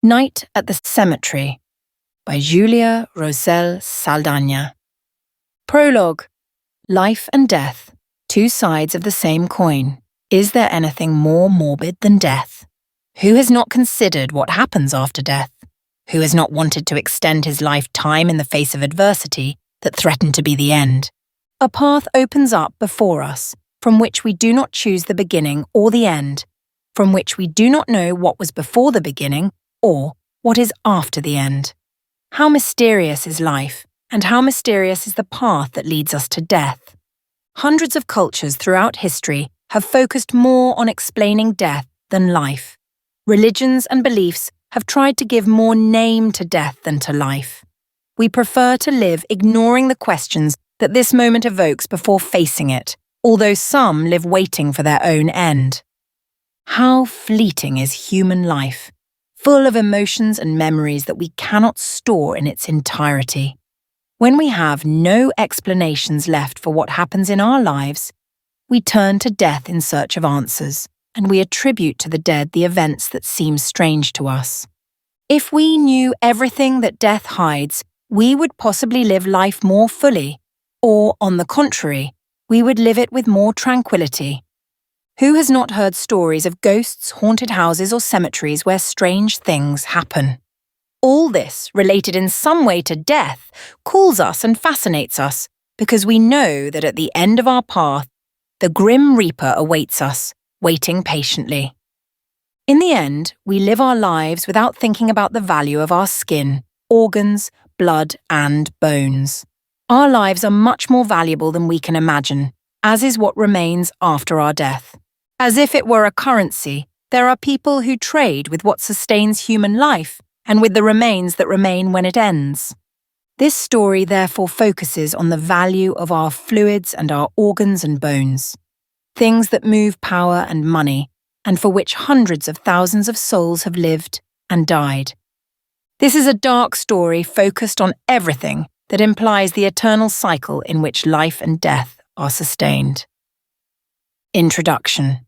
Night at the Cemetery by Júlia Rosell Saldaña. Prologue. Life and death, two sides of the same coin. Is there anything more morbid than death? Who has not considered what happens after death? Who has not wanted to extend his lifetime in the face of adversity that threatened to be the end? A path opens up before us, from which we do not choose the beginning or the end, from which we do not know what was before the beginning or what is after the end. How mysterious is life, and how mysterious is the path that leads us to death. Hundreds of cultures throughout history have focused more on explaining death than life. Religions and beliefs have tried to give more name to death than to life. We prefer to live ignoring the questions that this moment evokes before facing it, although some live waiting for their own end. How fleeting is human life, full of emotions and memories that we cannot store in its entirety. When we have no explanations left for what happens in our lives, we turn to death in search of answers, and we attribute to the dead the events that seem strange to us. If we knew everything that death hides, we would possibly live life more fully, or, on the contrary, we would live it with more tranquility. Who has not heard stories of ghosts, haunted houses, or cemeteries where strange things happen? All this, related in some way to death, calls us and fascinates us, because we know that at the end of our path, the grim reaper awaits us, waiting patiently. In the end, we live our lives without thinking about the value of our skin, organs, blood, and bones. Our lives are much more valuable than we can imagine, as is what remains after our death. As if it were a currency, there are people who trade with what sustains human life and with the remains that remain when it ends. This story therefore focuses on the value of our fluids and our organs and bones, things that move power and money, and for which hundreds of thousands of souls have lived and died. This is a dark story focused on everything that implies the eternal cycle in which life and death are sustained. Introduction.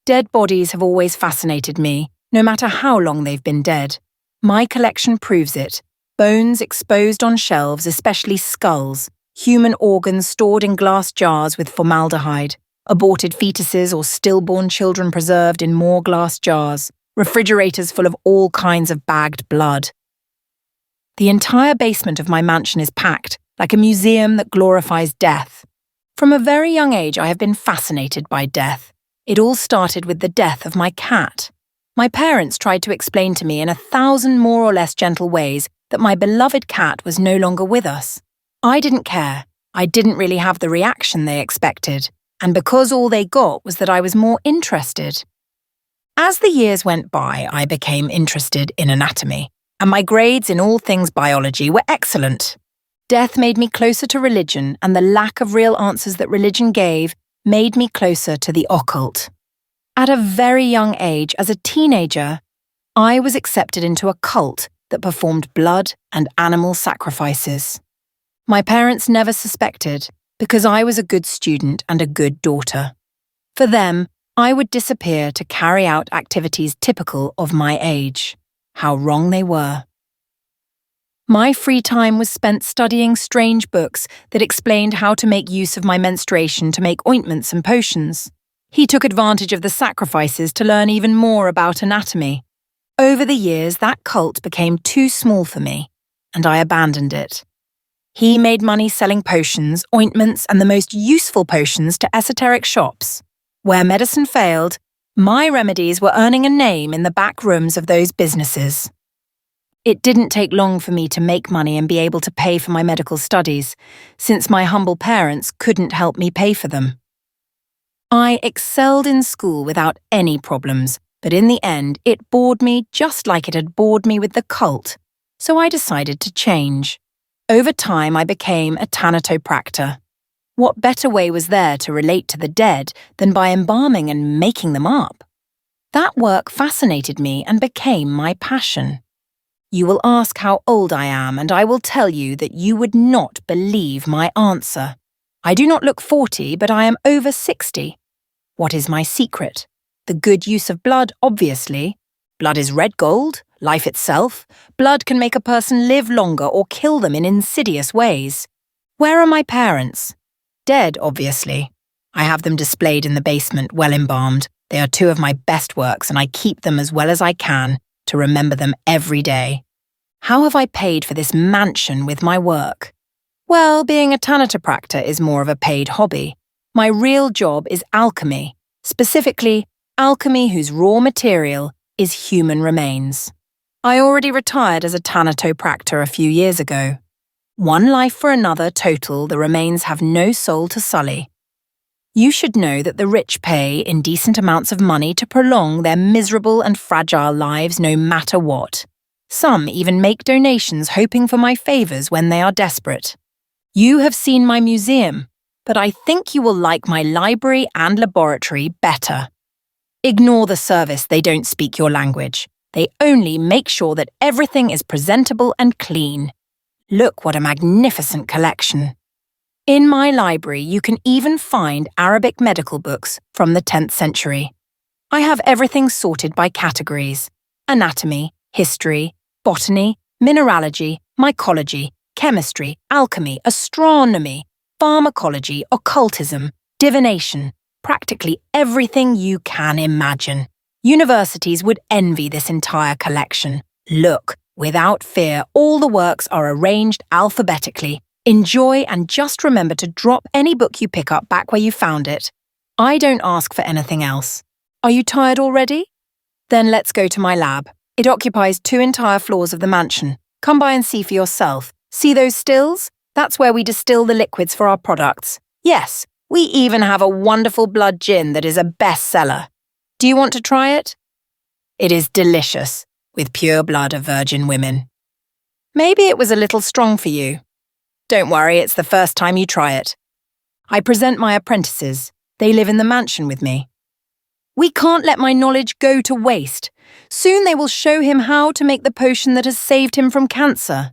Dead bodies have always fascinated me, no matter how long they've been dead. My collection proves it. Bones exposed on shelves, especially skulls, human organs stored in glass jars with formaldehyde, aborted fetuses or stillborn children preserved in more glass jars, refrigerators full of all kinds of bagged blood. The entire basement of my mansion is packed, like a museum that glorifies death. From a very young age, I have been fascinated by death. It all started with the death of my cat. My parents tried to explain to me in 1,000 more or less gentle ways that my beloved cat was no longer with us. I didn't care. I didn't really have the reaction they expected, and because all they got was that I was more interested. As the years went by, I became interested in anatomy, and my grades in all things biology were excellent. Death made me closer to religion, and the lack of real answers that religion gave made me closer to the occult. At a very young age, as a teenager, I was accepted into a cult that performed blood and animal sacrifices. My parents never suspected, because I was a good student and a good daughter. For them, I would disappear to carry out activities typical of my age. How wrong they were. My free time was spent studying strange books that explained how to make use of my menstruation to make ointments and potions. He took advantage of the sacrifices to learn even more about anatomy. Over the years, that cult became too small for me, and I abandoned it. He made money selling potions, ointments, and the most useful potions to esoteric shops. Where medicine failed, my remedies were earning a name in the back rooms of those businesses. It didn't take long for me to make money and be able to pay for my medical studies, since my humble parents couldn't help me pay for them. I excelled in school without any problems, but in the end it bored me just like it had bored me with the cult, so I decided to change. Over time I became a thanatopractor. What better way was there to relate to the dead than by embalming and making them up? That work fascinated me and became my passion. You will ask how old I am, and I will tell you that you would not believe my answer. I do not look 40, but I am over 60. What is my secret? The good use of blood, obviously. Blood is red gold, life itself. Blood can make a person live longer or kill them in insidious ways. Where are my parents? Dead, obviously. I have them displayed in the basement, well embalmed. They are two of my best works, and I keep them as well as I can to remember them every day. How have I paid for this mansion with my work? Well, being a thanatopractor is more of a paid hobby. My real job is alchemy, specifically alchemy whose raw material is human remains. I already retired as a thanatopractor a few years ago. One life for another total, the remains have no soul to sully. You should know that the rich pay indecent amounts of money to prolong their miserable and fragile lives no matter what. Some even make donations hoping for my favours when they are desperate. You have seen my museum, but I think you will like my library and laboratory better. Ignore the service, they don't speak your language. They only make sure that everything is presentable and clean. Look what a magnificent collection. In my library, you can even find Arabic medical books from the 10th century. I have everything sorted by categories: anatomy, history, botany, mineralogy, mycology, chemistry, alchemy, astronomy, pharmacology, occultism, divination, practically everything you can imagine. Universities would envy this entire collection. Look, without fear, all the works are arranged alphabetically. Enjoy and just remember to drop any book you pick up back where you found it. I don't ask for anything else. Are you tired already? Then let's go to my lab. It occupies 2 entire floors of the mansion. Come by and see for yourself. See those stills? That's where we distill the liquids for our products. Yes, we even have a wonderful blood gin that is a bestseller. Do you want to try it? It is delicious, with pure blood of virgin women. Maybe it was a little strong for you. Don't worry, it's the first time you try it. I present my apprentices. They live in the mansion with me. We can't let my knowledge go to waste. Soon they will show him how to make the potion that has saved him from cancer.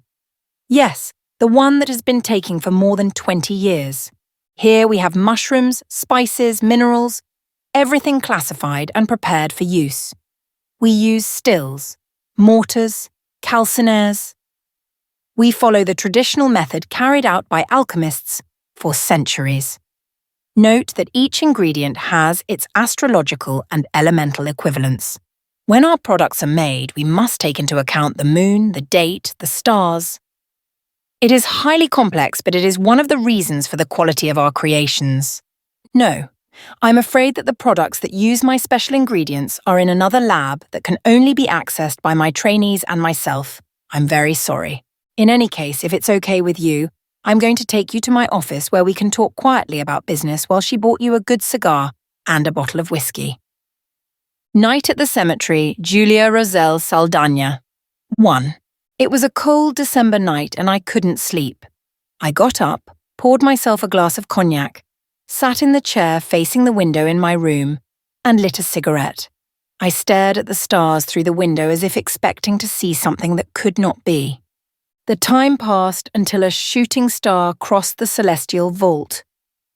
Yes, the one that has been taking for more than 20 years. Here we have mushrooms, spices, minerals, everything classified and prepared for use. We use stills, mortars, calcinaires. We follow the traditional method carried out by alchemists for centuries. Note that each ingredient has its astrological and elemental equivalents. When our products are made, we must take into account the moon, the date, the stars. It is highly complex, but it is one of the reasons for the quality of our creations. No, I'm afraid that the products that use my special ingredients are in another lab that can only be accessed by my trainees and myself. I'm very sorry. In any case, if it's okay with you, I'm going to take you to my office where we can talk quietly about business while she bought you a good cigar and a bottle of whiskey. Night at the cemetery, Júlia Rosell Saldaña. 1. It was a cold December night and I couldn't sleep. I got up, poured myself a glass of cognac, sat in the chair facing the window in my room, and lit a cigarette. I stared at the stars through the window as if expecting to see something that could not be. The time passed until a shooting star crossed the celestial vault.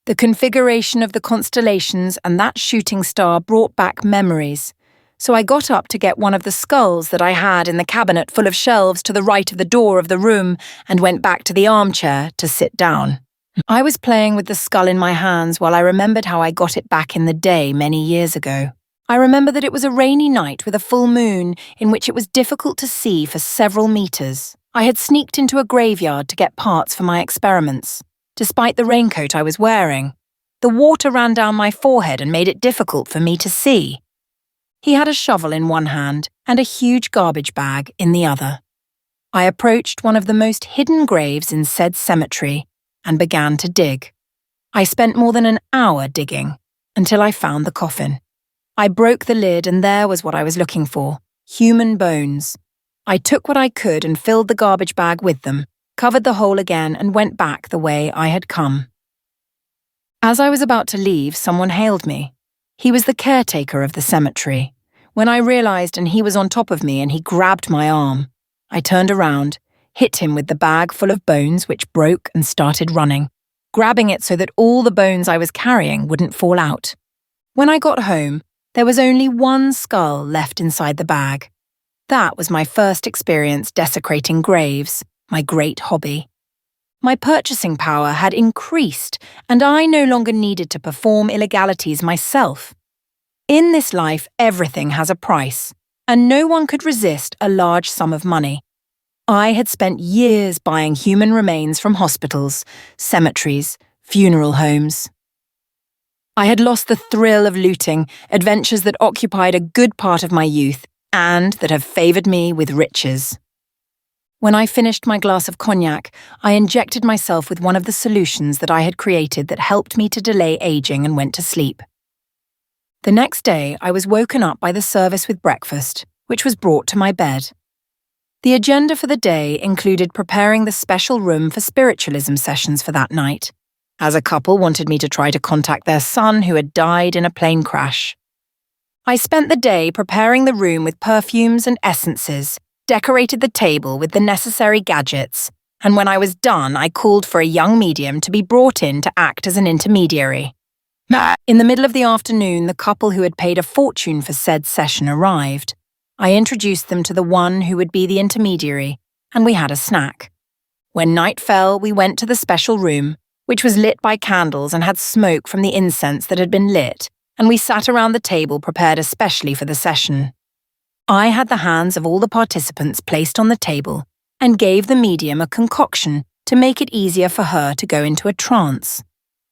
The configuration of the constellations and that shooting star brought back memories, so I got up to get one of the skulls that I had in the cabinet full of shelves to the right of the door of the room and went back to the armchair to sit down. I was playing with the skull in my hands while I remembered how I got it back in the day many years ago. I remember that it was a rainy night with a full moon in which it was difficult to see for several meters. I had sneaked into a graveyard to get parts for my experiments. Despite the raincoat I was wearing, the water ran down my forehead and made it difficult for me to see. He had a shovel in one hand and a huge garbage bag in the other. I approached one of the most hidden graves in said cemetery and began to dig. I spent more than an hour digging until I found the coffin. I broke the lid and there was what I was looking for: human bones. I took what I could and filled the garbage bag with them, covered the hole again and went back the way I had come. As I was about to leave, someone hailed me. He was the caretaker of the cemetery. When I realized and he was on top of me and he grabbed my arm, I turned around, hit him with the bag full of bones which broke and started running, grabbing it so that all the bones I was carrying wouldn't fall out. When I got home, there was only one skull left inside the bag. That was my first experience desecrating graves, my great hobby. My purchasing power had increased, and I no longer needed to perform illegalities myself. In this life, everything has a price, and no one could resist a large sum of money. I had spent years buying human remains from hospitals, cemeteries, funeral homes. I had lost the thrill of looting, adventures that occupied a good part of my youth and that have favoured me with riches. When I finished my glass of cognac, I injected myself with one of the solutions that I had created that helped me to delay aging and went to sleep. The next day, I was woken up by the service with breakfast, which was brought to my bed. The agenda for the day included preparing the special room for spiritualism sessions for that night, as a couple wanted me to try to contact their son who had died in a plane crash. I spent the day preparing the room with perfumes and essences, decorated the table with the necessary gadgets, and when I was done, I called for a young medium to be brought in to act as an intermediary. In the middle of the afternoon, the couple who had paid a fortune for said session arrived. I introduced them to the one who would be the intermediary, and we had a snack. When night fell, we went to the special room, which was lit by candles and had smoke from the incense that had been lit, and we sat around the table prepared especially for the session. I had the hands of all the participants placed on the table and gave the medium a concoction to make it easier for her to go into a trance.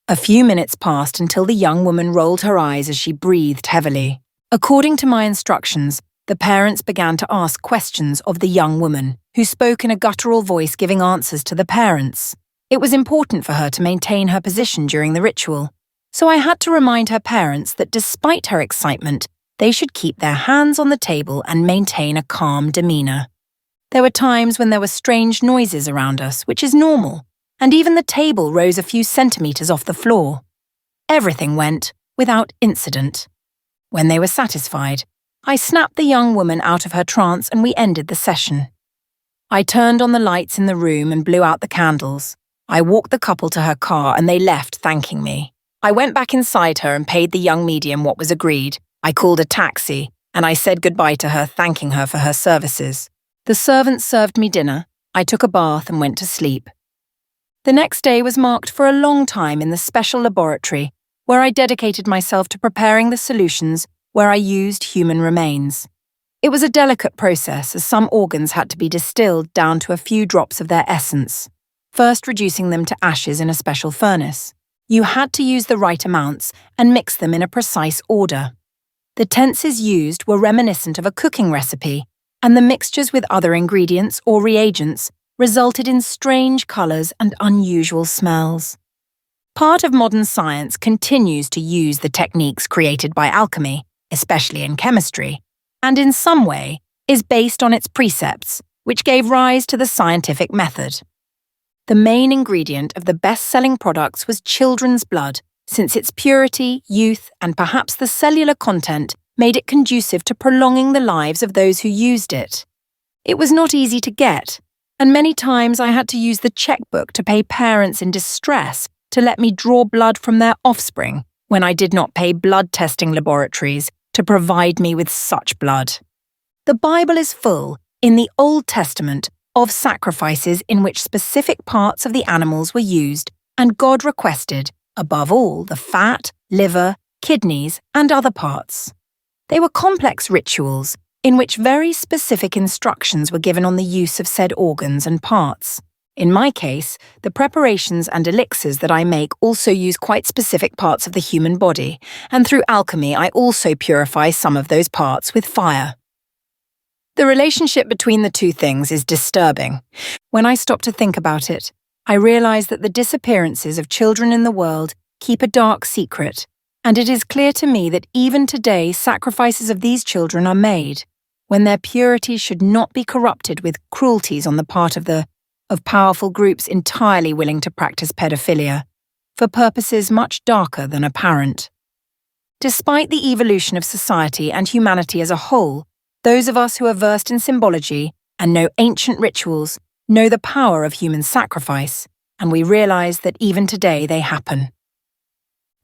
A few minutes passed until the young woman rolled her eyes as she breathed heavily. According to my instructions, the parents began to ask questions of the young woman, who spoke in a guttural voice giving answers to the parents. It was important for her to maintain her position during the ritual, so I had to remind her parents that despite her excitement, they should keep their hands on the table and maintain a calm demeanour. There were times when there were strange noises around us, which is normal, and even the table rose a few centimetres off the floor. Everything went without incident. When they were satisfied, I snapped the young woman out of her trance and we ended the session. I turned on the lights in the room and blew out the candles. I walked the couple to her car and they left thanking me. I went back inside her and paid the young medium what was agreed. I called a taxi, and I said goodbye to her, thanking her for her services. The servants served me dinner, I took a bath and went to sleep. The next day was marked for a long time in the special laboratory, where I dedicated myself to preparing the solutions where I used human remains. It was a delicate process, as some organs had to be distilled down to a few drops of their essence, first reducing them to ashes in a special furnace. You had to use the right amounts and mix them in a precise order. The tenses used were reminiscent of a cooking recipe, and the mixtures with other ingredients or reagents resulted in strange colours and unusual smells. Part of modern science continues to use the techniques created by alchemy, especially in chemistry, and in some way is based on its precepts, which gave rise to the scientific method. The main ingredient of the best-selling products was children's blood, since its purity, youth, and perhaps the cellular content made it conducive to prolonging the lives of those who used it. It was not easy to get, and many times I had to use the checkbook to pay parents in distress to let me draw blood from their offspring when I did not pay blood testing laboratories to provide me with such blood. The Bible is full, in the Old Testament, of sacrifices in which specific parts of the animals were used, and God requested, above all, the fat, liver, kidneys, and other parts. They were complex rituals in which very specific instructions were given on the use of said organs and parts. In my case, the preparations and elixirs that I make also use quite specific parts of the human body, and through alchemy I also purify some of those parts with fire. The relationship between the two things is disturbing. When I stop to think about it, I realize that the disappearances of children in the world keep a dark secret, and it is clear to me that even today sacrifices of these children are made, when their purity should not be corrupted with cruelties on the part of powerful groups entirely willing to practice pedophilia, for purposes much darker than apparent. Despite the evolution of society and humanity as a whole, those of us who are versed in symbology and know ancient rituals know the power of human sacrifice, and we realize that even today they happen.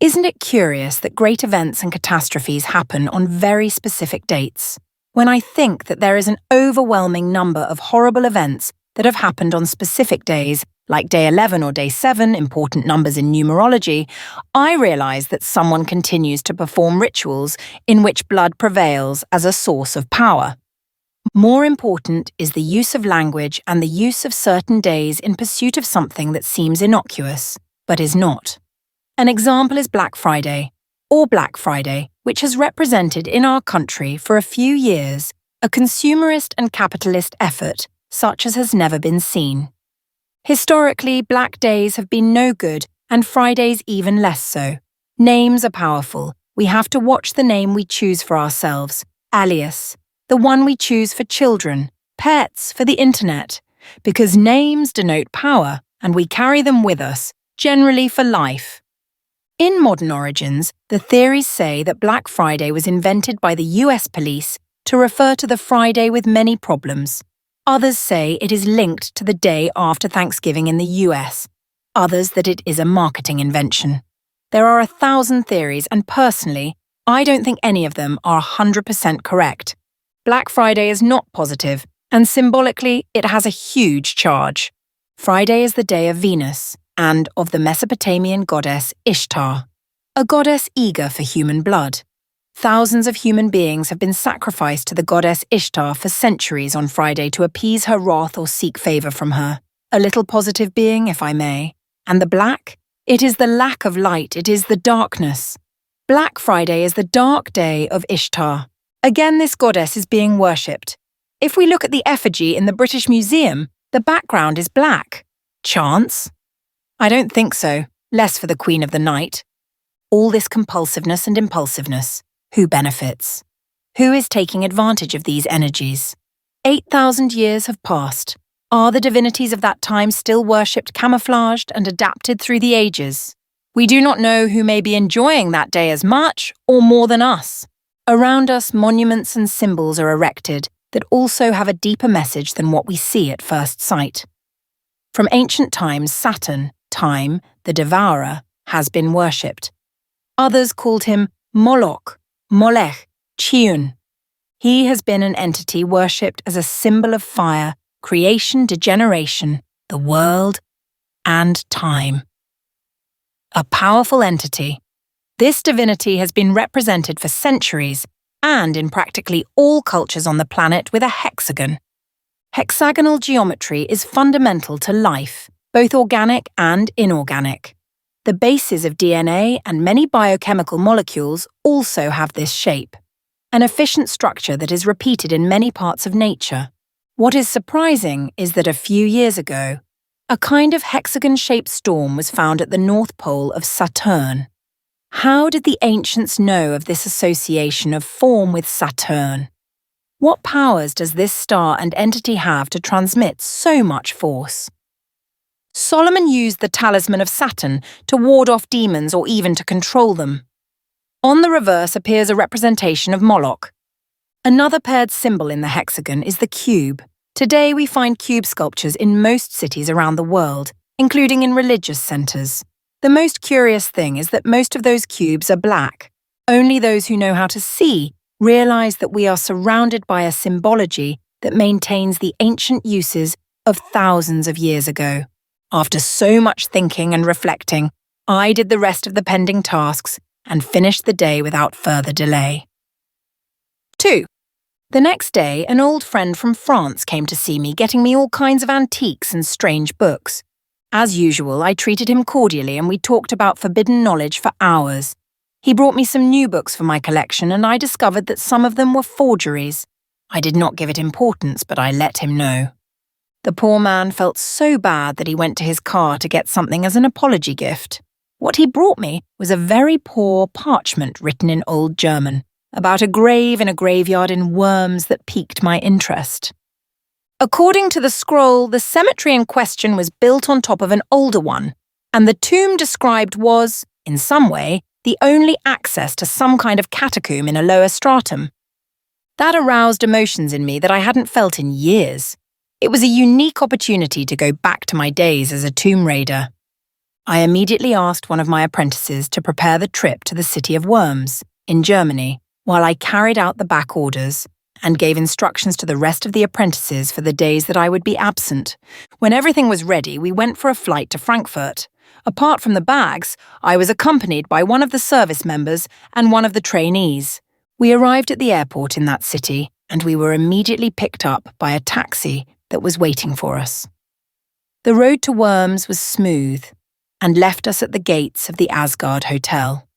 Isn't it curious that great events and catastrophes happen on very specific dates? When I think that there is an overwhelming number of horrible events that have happened on specific days, like day 11 or day 7, important numbers in numerology, I realise that someone continues to perform rituals in which blood prevails as a source of power. More important is the use of language and the use of certain days in pursuit of something that seems innocuous, but is not. An example is Black Friday, or Black Friday, which has represented in our country for a few years a consumerist and capitalist effort such as has never been seen. Historically, Black days have been no good and Fridays even less so. Names are powerful. We have to watch the name we choose for ourselves, alias, the one we choose for children, pets, for the internet, because names denote power and we carry them with us, generally for life. In modern origins, the theories say that Black Friday was invented by the US police to refer to the Friday with many problems. Others say it is linked to the day after Thanksgiving in the US, others that it is a marketing invention. There are 1,000 theories and personally, I don't think any of them are 100% correct. Black Friday is not positive, and symbolically, it has a huge charge. Friday is the day of Venus and of the Mesopotamian goddess Ishtar, a goddess eager for human blood. Thousands of human beings have been sacrificed to the goddess Ishtar for centuries on Friday to appease her wrath or seek favour from her. A little positive being, if I may. And the black? It is the lack of light, it is the darkness. Black Friday is the dark day of Ishtar. Again, this goddess is being worshipped. If we look at the effigy in the British Museum, the background is black. Chance? I don't think so, less for the Queen of the Night. All this compulsiveness and impulsiveness. Who benefits? Who is taking advantage of these energies? 8,000 years have passed. Are the divinities of that time still worshipped camouflaged and adapted through the ages? We do not know who may be enjoying that day as much or more than us. Around us, monuments and symbols are erected that also have a deeper message than what we see at first sight. From ancient times, Saturn, time, the devourer, has been worshipped. Others called him Moloch, Molech, Chiun. He has been an entity worshipped as a symbol of fire, creation, degeneration, the world, and time. A powerful entity. This divinity has been represented for centuries and in practically all cultures on the planet with a hexagon. Hexagonal geometry is fundamental to life, both organic and inorganic. The bases of DNA and many biochemical molecules also have this shape, an efficient structure that is repeated in many parts of nature. What is surprising is that a few years ago, a kind of hexagon-shaped storm was found at the North Pole of Saturn. How did the ancients know of this association of form with Saturn? What powers does this star and entity have to transmit so much force? Solomon used the talisman of Saturn to ward off demons or even to control them. On the reverse appears a representation of Moloch. Another paired symbol in the hexagon is the cube. Today we find cube sculptures in most cities around the world, including in religious centres. The most curious thing is that most of those cubes are black. Only those who know how to see realise that we are surrounded by a symbology that maintains the ancient uses of thousands of years ago. After so much thinking and reflecting, I did the rest of the pending tasks and finished the day without further delay. 2. The next day, an old friend from France came to see me, getting me all kinds of antiques and strange books. As usual, I treated him cordially and we talked about forbidden knowledge for hours. He brought me some new books for my collection and I discovered that some of them were forgeries. I did not give it importance, but I let him know. The poor man felt so bad that he went to his car to get something as an apology gift. What he brought me was a very poor parchment written in Old German, about a grave in a graveyard in Worms that piqued my interest. According to the scroll, the cemetery in question was built on top of an older one, and the tomb described was, in some way, the only access to some kind of catacomb in a lower stratum. That aroused emotions in me that I hadn't felt in years. It was a unique opportunity to go back to my days as a tomb raider. I immediately asked one of my apprentices to prepare the trip to the city of Worms, in Germany, while I carried out the back orders, and gave instructions to the rest of the apprentices for the days that I would be absent. When everything was ready, we went for a flight to Frankfurt. Apart from the bags, I was accompanied by one of the service members and one of the trainees. We arrived at the airport in that city, and we were immediately picked up by a taxi that was waiting for us. The road to Worms was smooth and left us at the gates of the Asgard Hotel.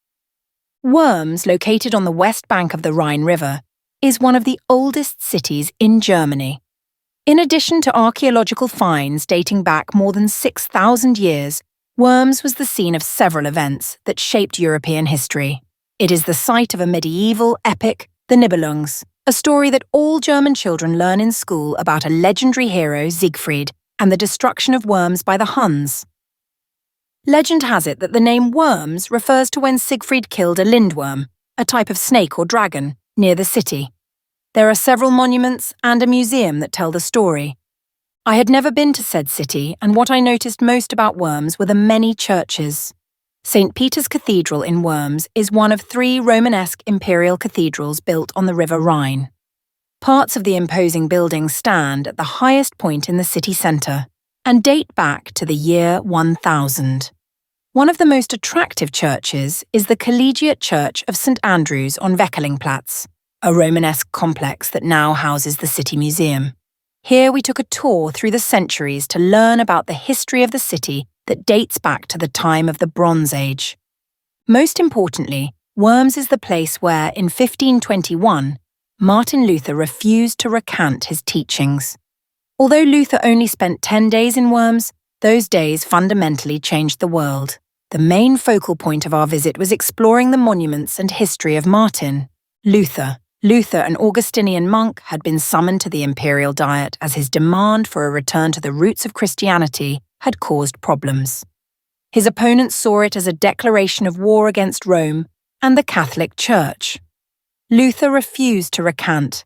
Worms, located on the west bank of the Rhine River, is one of the oldest cities in Germany. In addition to archaeological finds dating back more than 6,000 years, Worms was the scene of several events that shaped European history. It is the site of a medieval epic, the Nibelungs, a story that all German children learn in school about a legendary hero, Siegfried, and the destruction of Worms by the Huns. Legend has it that the name Worms refers to when Siegfried killed a lindworm, a type of snake or dragon, near the city. There are several monuments and a museum that tell the story. I had never been to said city, and what I noticed most about Worms were the many churches. St. Peter's Cathedral in Worms is one of 3 Romanesque imperial cathedrals built on the River Rhine. Parts of the imposing buildings stand at the highest point in the city centre and date back to the year 1000. One of the most attractive churches is the Collegiate Church of St. Andrew's on Weckelingplatz, a Romanesque complex that now houses the City Museum. Here we took a tour through the centuries to learn about the history of the city that dates back to the time of the Bronze Age. Most importantly, Worms is the place where, in 1521, Martin Luther refused to recant his teachings. Although Luther only spent 10 days in Worms, those days fundamentally changed the world. The main focal point of our visit was exploring the monuments and history of Martin. Luther, an Augustinian monk, had been summoned to the imperial diet as his demand for a return to the roots of Christianity had caused problems. His opponents saw it as a declaration of war against Rome and the Catholic Church. Luther refused to recant.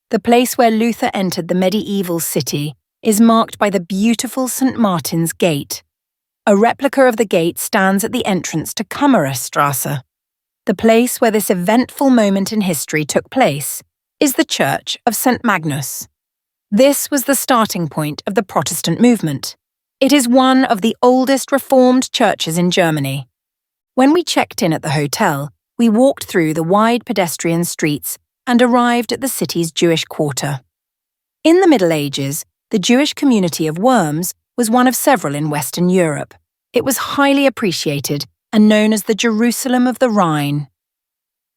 The place where Luther entered the medieval city is marked by the beautiful St. Martin's Gate. A replica of the gate stands at the entrance to Kammererstrasse. The place where this eventful moment in history took place is the Church of St. Magnus. This was the starting point of the Protestant movement. It is one of the oldest Reformed churches in Germany. When we checked in at the hotel, we walked through the wide pedestrian streets and arrived at the city's Jewish quarter. In the Middle Ages, the Jewish community of Worms was one of several in Western Europe. It was highly appreciated and known as the Jerusalem of the Rhine.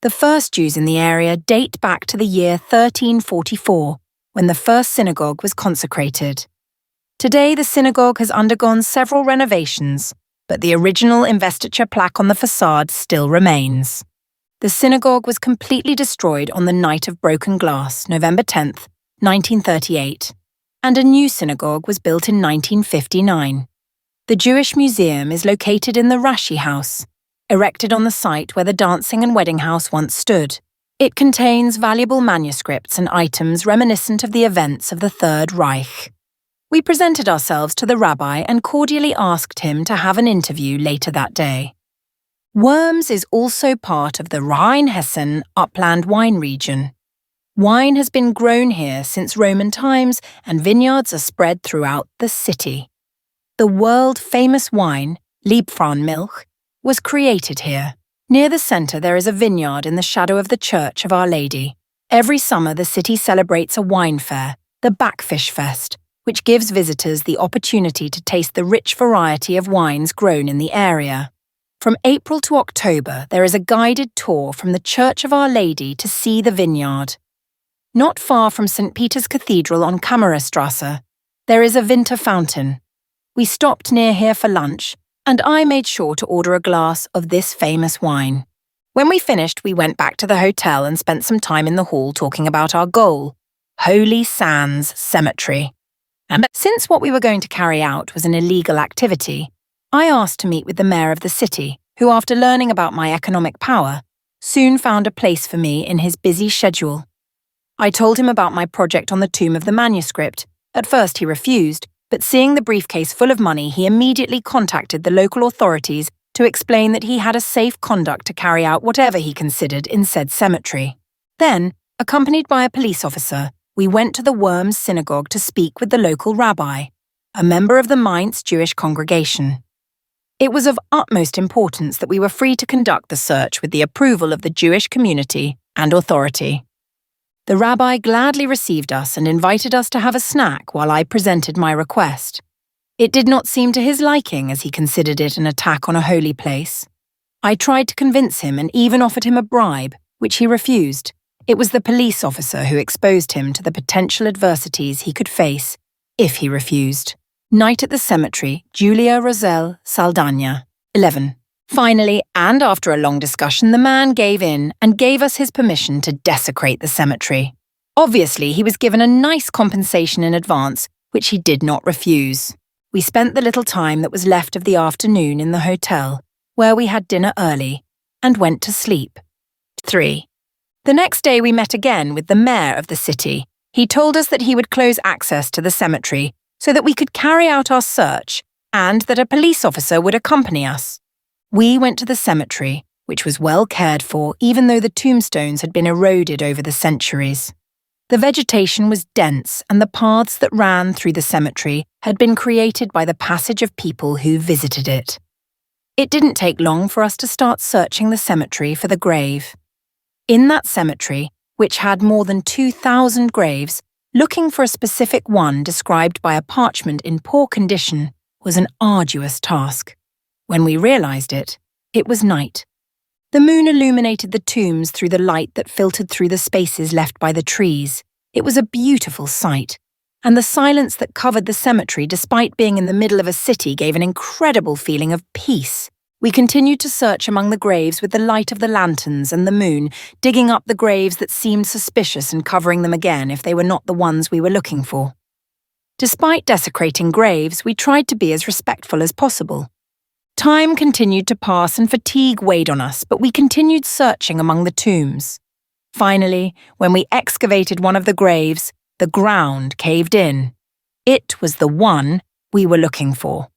The first Jews in the area date back to the year 1344, when the first synagogue was consecrated. Today, the synagogue has undergone several renovations, but the original investiture plaque on the facade still remains. The synagogue was completely destroyed on the Night of Broken Glass, November 10th, 1938, and a new synagogue was built in 1959. The Jewish Museum is located in the Rashi House, erected on the site where the dancing and wedding house once stood. It contains valuable manuscripts and items reminiscent of the events of the Third Reich. We presented ourselves to the rabbi and cordially asked him to have an interview later that day. Worms is also part of the Rheinhessen upland wine region. Wine has been grown here since Roman times, and vineyards are spread throughout the city. The world-famous wine, Liebfrauenmilch, was created here. Near the centre there is a vineyard in the shadow of the Church of Our Lady. Every summer the city celebrates a wine fair, the Backfischfest, which gives visitors the opportunity to taste the rich variety of wines grown in the area. From April to October, there is a guided tour from the Church of Our Lady to see the vineyard. Not far from St. Peter's Cathedral on Kammererstrasse, there is a winter fountain. We stopped near here for lunch, and I made sure to order a glass of this famous wine. When we finished, we went back to the hotel and spent some time in the hall talking about our goal, Holy Sands Cemetery. And since what we were going to carry out was an illegal activity, I asked to meet with the mayor of the city, who, after learning about my economic power, soon found a place for me in his busy schedule. I told him about my project on the tomb of the manuscript. At first he refused, but seeing the briefcase full of money, he immediately contacted the local authorities to explain that he had a safe conduct to carry out whatever he considered in said cemetery. Then, Accompanied by a police officer, we went to the Worms synagogue to speak with the local rabbi, a member of the Mainz Jewish congregation. It was of utmost importance that we were free to conduct the search with the approval of the Jewish community and authority. The rabbi gladly received us and invited us to have a snack while I presented my request. It did not seem to his liking, as he considered it an attack on a holy place. I tried to convince him and even offered him a bribe, which he refused. It was the police officer who exposed him to the potential adversities he could face if he refused. Night at the cemetery, Júlia Rosell Saldaña, 11. Finally, and after a long discussion, the man gave in and gave us his permission to desecrate the cemetery. Obviously, he was given a nice compensation in advance, which he did not refuse. We spent the little time that was left of the afternoon in the hotel, where we had dinner early, and went to sleep. 3. The next day we met again with the mayor of the city. He told us that he would close access to the cemetery so that we could carry out our search and that a police officer would accompany us. We went to the cemetery, which was well cared for even though the tombstones had been eroded over the centuries. The vegetation was dense and the paths that ran through the cemetery had been created by the passage of people who visited it. It didn't take long for us to start searching the cemetery for the grave. In that cemetery, which had more than 2,000 graves, looking for a specific one described by a parchment in poor condition was an arduous task. When we realized it, it was night. The moon illuminated the tombs through the light that filtered through the spaces left by the trees. It was a beautiful sight, and the silence that covered the cemetery despite being in the middle of a city gave an incredible feeling of peace. We continued to search among the graves with the light of the lanterns and the moon, digging up the graves that seemed suspicious and covering them again if they were not the ones we were looking for. Despite desecrating graves, we tried to be as respectful as possible. Time continued to pass and fatigue weighed on us, but we continued searching among the tombs. Finally, when we excavated one of the graves, the ground caved in. It was the one we were looking for.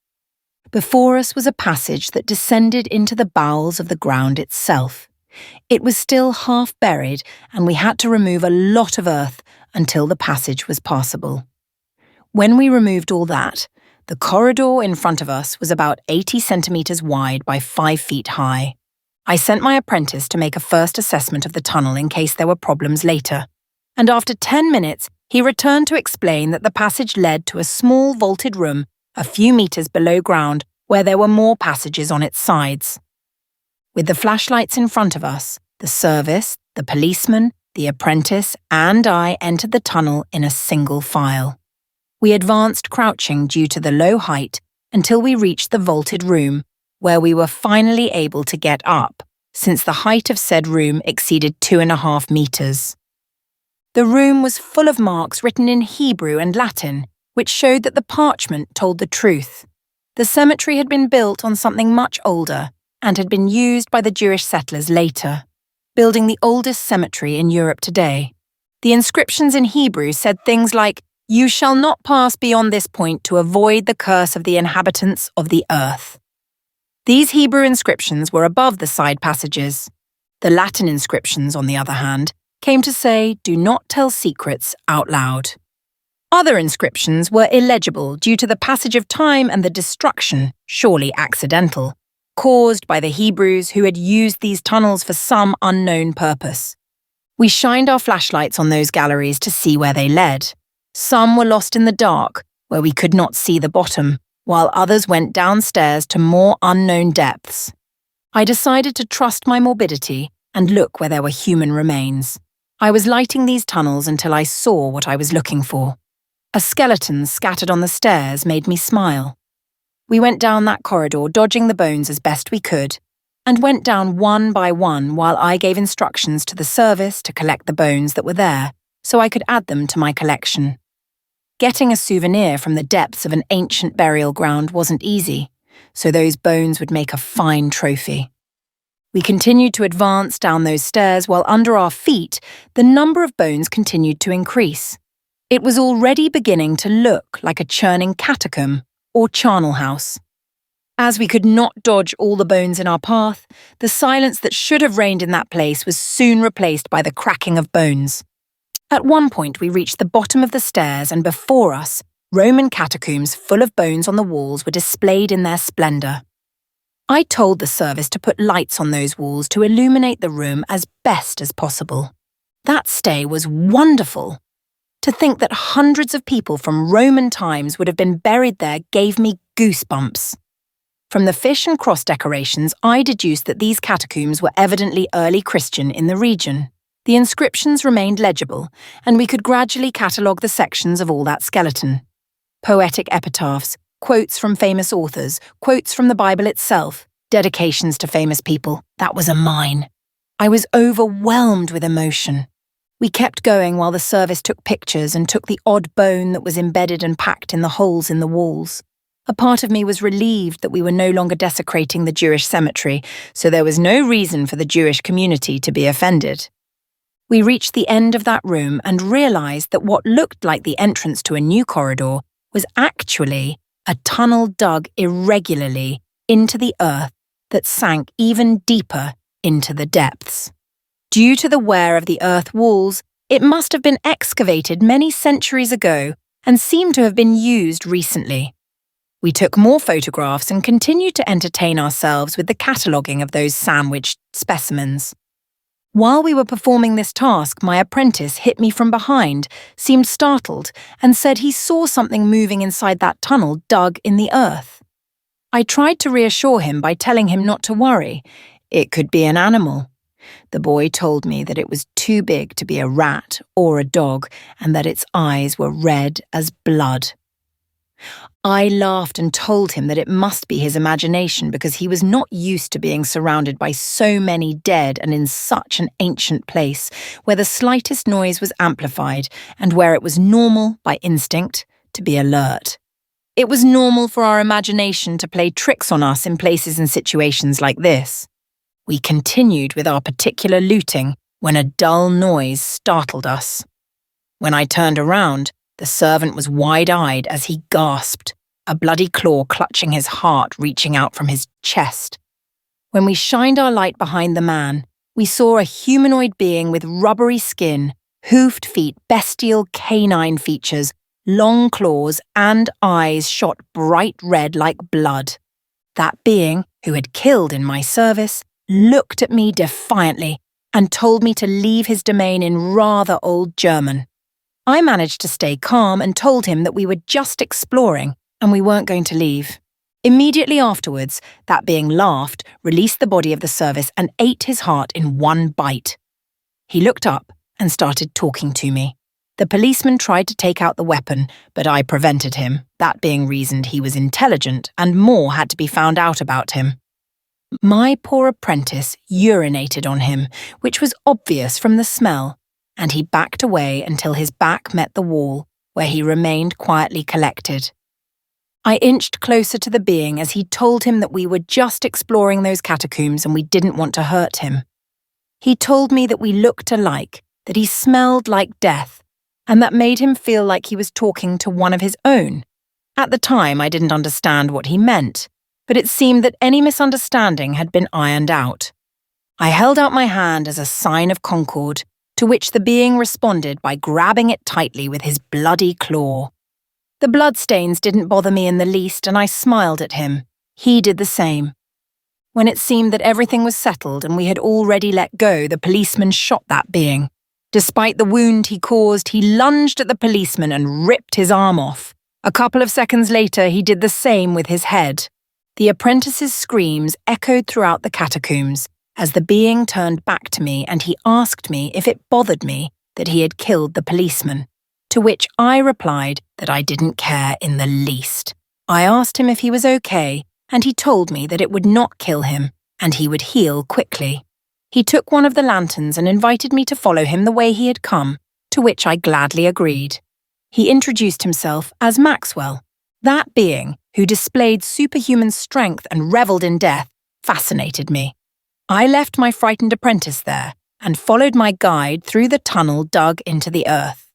Before us was a passage that descended into the bowels of the ground itself. It was still half buried, and we had to remove a lot of earth until the passage was passable. When we removed all that, the corridor in front of us was about 80 centimeters wide by 5 feet high. I sent my apprentice to make a first assessment of the tunnel in case there were problems later, and after 10 minutes, he returned to explain that the passage led to a small vaulted room a few meters below ground where there were more passages on its sides. With the flashlights in front of us, the service, the policeman, the apprentice, and I entered the tunnel in a single file. We advanced crouching due to the low height until we reached the vaulted room, where we were finally able to get up, since the height of said room exceeded 2.5 meters. The room was full of marks written in Hebrew and Latin, which showed that the parchment told the truth. The cemetery had been built on something much older and had been used by the Jewish settlers later, building the oldest cemetery in Europe today. The inscriptions in Hebrew said things like, "You shall not pass beyond this point to avoid the curse of the inhabitants of the earth." These Hebrew inscriptions were above the side passages. The Latin inscriptions, on the other hand, came to say, "Do not tell secrets out loud." Other inscriptions were illegible due to the passage of time and the destruction, surely accidental, caused by the Hebrews who had used these tunnels for some unknown purpose. We shined our flashlights on those galleries to see where they led. Some were lost in the dark, where we could not see the bottom, while others went downstairs to more unknown depths. I decided to trust my morbidity and look where there were human remains. I was lighting these tunnels until I saw what I was looking for. A skeleton scattered on the stairs made me smile. We went down that corridor, dodging the bones as best we could, and went down one by one while I gave instructions to the service to collect the bones that were there, so I could add them to my collection. Getting a souvenir from the depths of an ancient burial ground wasn't easy, so those bones would make a fine trophy. We continued to advance down those stairs while under our feet, the number of bones continued to increase. It was already beginning to look like a churning catacomb or charnel house. As we could not dodge all the bones in our path, the silence that should have reigned in that place was soon replaced by the cracking of bones. At one point, we reached the bottom of the stairs, and before us, Roman catacombs full of bones on the walls were displayed in their splendor. I told the service to put lights on those walls to illuminate the room as best as possible. That stay was wonderful. To think that hundreds of people from Roman times would have been buried there gave me goosebumps. From the fish and cross decorations, I deduced that these catacombs were evidently early Christian in the region. The inscriptions remained legible, and we could gradually catalogue the sections of all that skeleton. Poetic epitaphs, quotes from famous authors, quotes from the Bible itself, dedications to famous people. That was a mine. I was overwhelmed with emotion. We kept going while the service took pictures and took the odd bone that was embedded and packed in the holes in the walls. A part of me was relieved that we were no longer desecrating the Jewish cemetery, so there was no reason for the Jewish community to be offended. We reached the end of that room and realized that what looked like the entrance to a new corridor was actually a tunnel dug irregularly into the earth that sank even deeper into the depths. Due to the wear of the earth walls, it must have been excavated many centuries ago and seemed to have been used recently. We took more photographs and continued to entertain ourselves with the cataloguing of those sandwiched specimens. While we were performing this task, my apprentice hit me from behind, seemed startled, and said he saw something moving inside that tunnel dug in the earth. I tried to reassure him by telling him not to worry. It could be an animal. The boy told me that it was too big to be a rat or a dog, and that its eyes were red as blood. I laughed and told him that it must be his imagination because he was not used to being surrounded by so many dead and in such an ancient place where the slightest noise was amplified and where it was normal, by instinct, to be alert. It was normal for our imagination to play tricks on us in places and situations like this. We continued with our particular looting when a dull noise startled us. When I turned around, the servant was wide-eyed as he gasped, a bloody claw clutching his heart reaching out from his chest. When we shined our light behind the man, we saw a humanoid being with rubbery skin, hoofed feet, bestial canine features, long claws, and eyes shot bright red like blood. That being, who had killed in my service, looked at me defiantly and told me to leave his domain in rather old German. I managed to stay calm and told him that we were just exploring and we weren't going to leave. Immediately afterwards, that being laughed, released the body of the service and ate his heart in one bite. He looked up and started talking to me. The policeman tried to take out the weapon, but I prevented him, that being reasoned he was intelligent and more had to be found out about him. My poor apprentice urinated on him, which was obvious from the smell, and he backed away until his back met the wall, where he remained quietly collected. I inched closer to the being as he told him that we were just exploring those catacombs and we didn't want to hurt him. He told me that we looked alike, that he smelled like death, and that made him feel like he was talking to one of his own. At the time, I didn't understand what he meant, but it seemed that any misunderstanding had been ironed out. I held out my hand as a sign of concord, to which the being responded by grabbing it tightly with his bloody claw. The bloodstains didn't bother me in the least, and I smiled at him. He did the same. When it seemed that everything was settled and we had already let go, the policeman shot that being. Despite the wound he caused, he lunged at the policeman and ripped his arm off. A couple of seconds later, he did the same with his head. The apprentice's screams echoed throughout the catacombs as the being turned back to me and he asked me if it bothered me that he had killed the policeman, to which I replied that I didn't care in the least. I asked him if he was okay, and he told me that it would not kill him and he would heal quickly. He took one of the lanterns and invited me to follow him the way he had come, to which I gladly agreed. He introduced himself as Maxwell. That being, who displayed superhuman strength and revelled in death, fascinated me. I left my frightened apprentice there and followed my guide through the tunnel dug into the earth.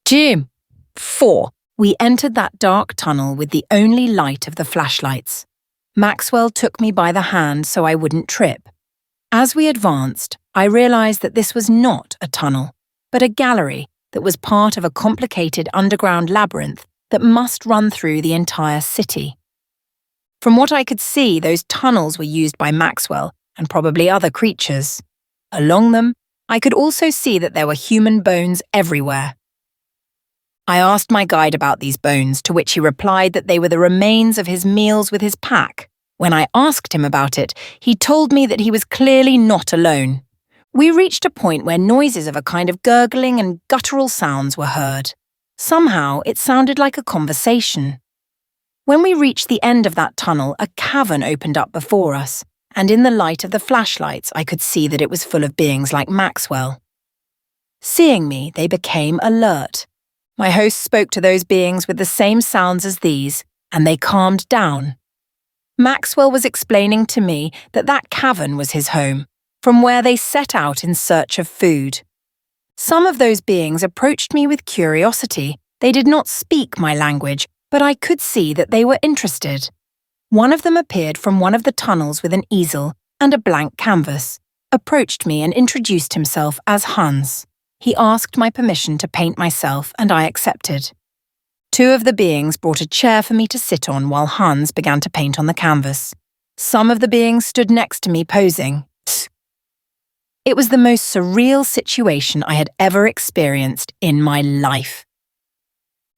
Jim. 4. We entered that dark tunnel with the only light of the flashlights. Maxwell took me by the hand so I wouldn't trip. As we advanced, I realized that this was not a tunnel, but a gallery that was part of a complicated underground labyrinth that must run through the entire city. From what I could see, those tunnels were used by Maxwell and probably other creatures. Along them, I could also see that there were human bones everywhere. I asked my guide about these bones, to which he replied that they were the remains of his meals with his pack. When I asked him about it, he told me that he was clearly not alone. We reached a point where noises of a kind of gurgling and guttural sounds were heard. Somehow, it sounded like a conversation. When we reached the end of that tunnel, a cavern opened up before us, and in the light of the flashlights, I could see that it was full of beings like Maxwell. Seeing me, they became alert. My host spoke to those beings with the same sounds as these, and they calmed down. Maxwell was explaining to me that that cavern was his home, from where they set out in search of food. Some of those beings approached me with curiosity. They did not speak my language, but I could see that they were interested. One of them appeared from one of the tunnels with an easel and a blank canvas, approached me and introduced himself as Hans. He asked my permission to paint myself, and I accepted. Two of the beings brought a chair for me to sit on while Hans began to paint on the canvas. Some of the beings stood next to me posing. It was the most surreal situation I had ever experienced in my life.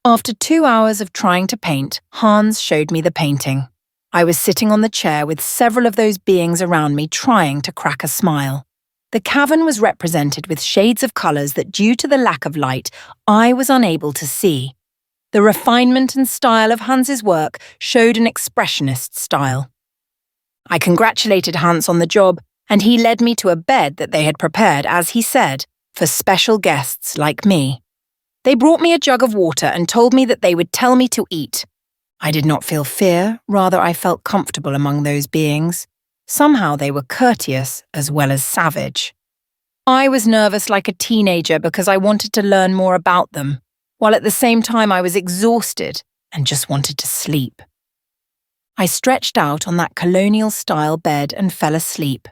After 2 hours of trying to paint, Hans showed me the painting. I was sitting on the chair with several of those beings around me trying to crack a smile. The cavern was represented with shades of colours that, due to the lack of light, I was unable to see. The refinement and style of Hans's work showed an expressionist style. I congratulated Hans on the job, and he led me to a bed that they had prepared, as he said, for special guests like me. They brought me a jug of water and told me that they would tell me to eat. I did not feel fear, rather I felt comfortable among those beings. Somehow they were courteous as well as savage. I was nervous like a teenager because I wanted to learn more about them, while at the same time I was exhausted and just wanted to sleep. I stretched out on that colonial-style bed and fell asleep.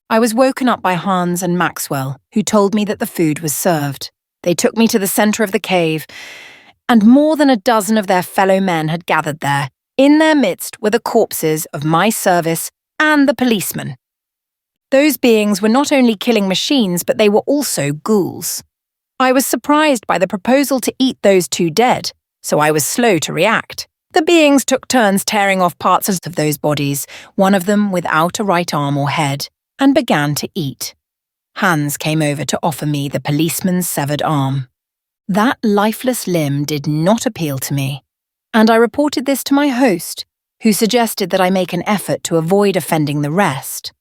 I was woken up by Hans and Maxwell, who told me that the food was served. They took me to the centre of the cave, and more than a dozen of their fellow men had gathered there. In their midst were the corpses of my service and the policeman. Those beings were not only killing machines, but they were also ghouls. I was surprised by the proposal to eat those two dead, so I was slow to react. The beings took turns tearing off parts of those bodies, one of them without a right arm or head, and began to eat. Hans came over to offer me the policeman's severed arm. That lifeless limb did not appeal to me, and I reported this to my host, who suggested that I make an effort to avoid offending the rest.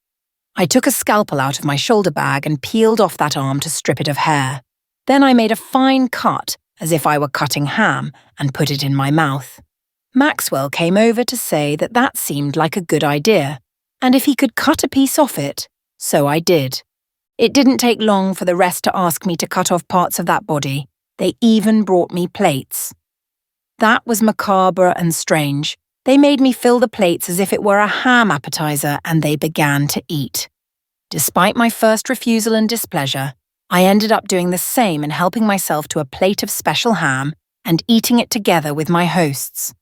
I took a scalpel out of my shoulder bag and peeled off that arm to strip it of hair. Then I made a fine cut, as if I were cutting ham, and put it in my mouth. Maxwell came over to say that that seemed like a good idea, and if he could cut a piece off it, so I did. It didn't take long for the rest to ask me to cut off parts of that body. They even brought me plates. That was macabre and strange. They made me fill the plates as if it were a ham appetizer, and they began to eat. Despite my first refusal and displeasure, I ended up doing the same and helping myself to a plate of special ham and eating it together with my hosts.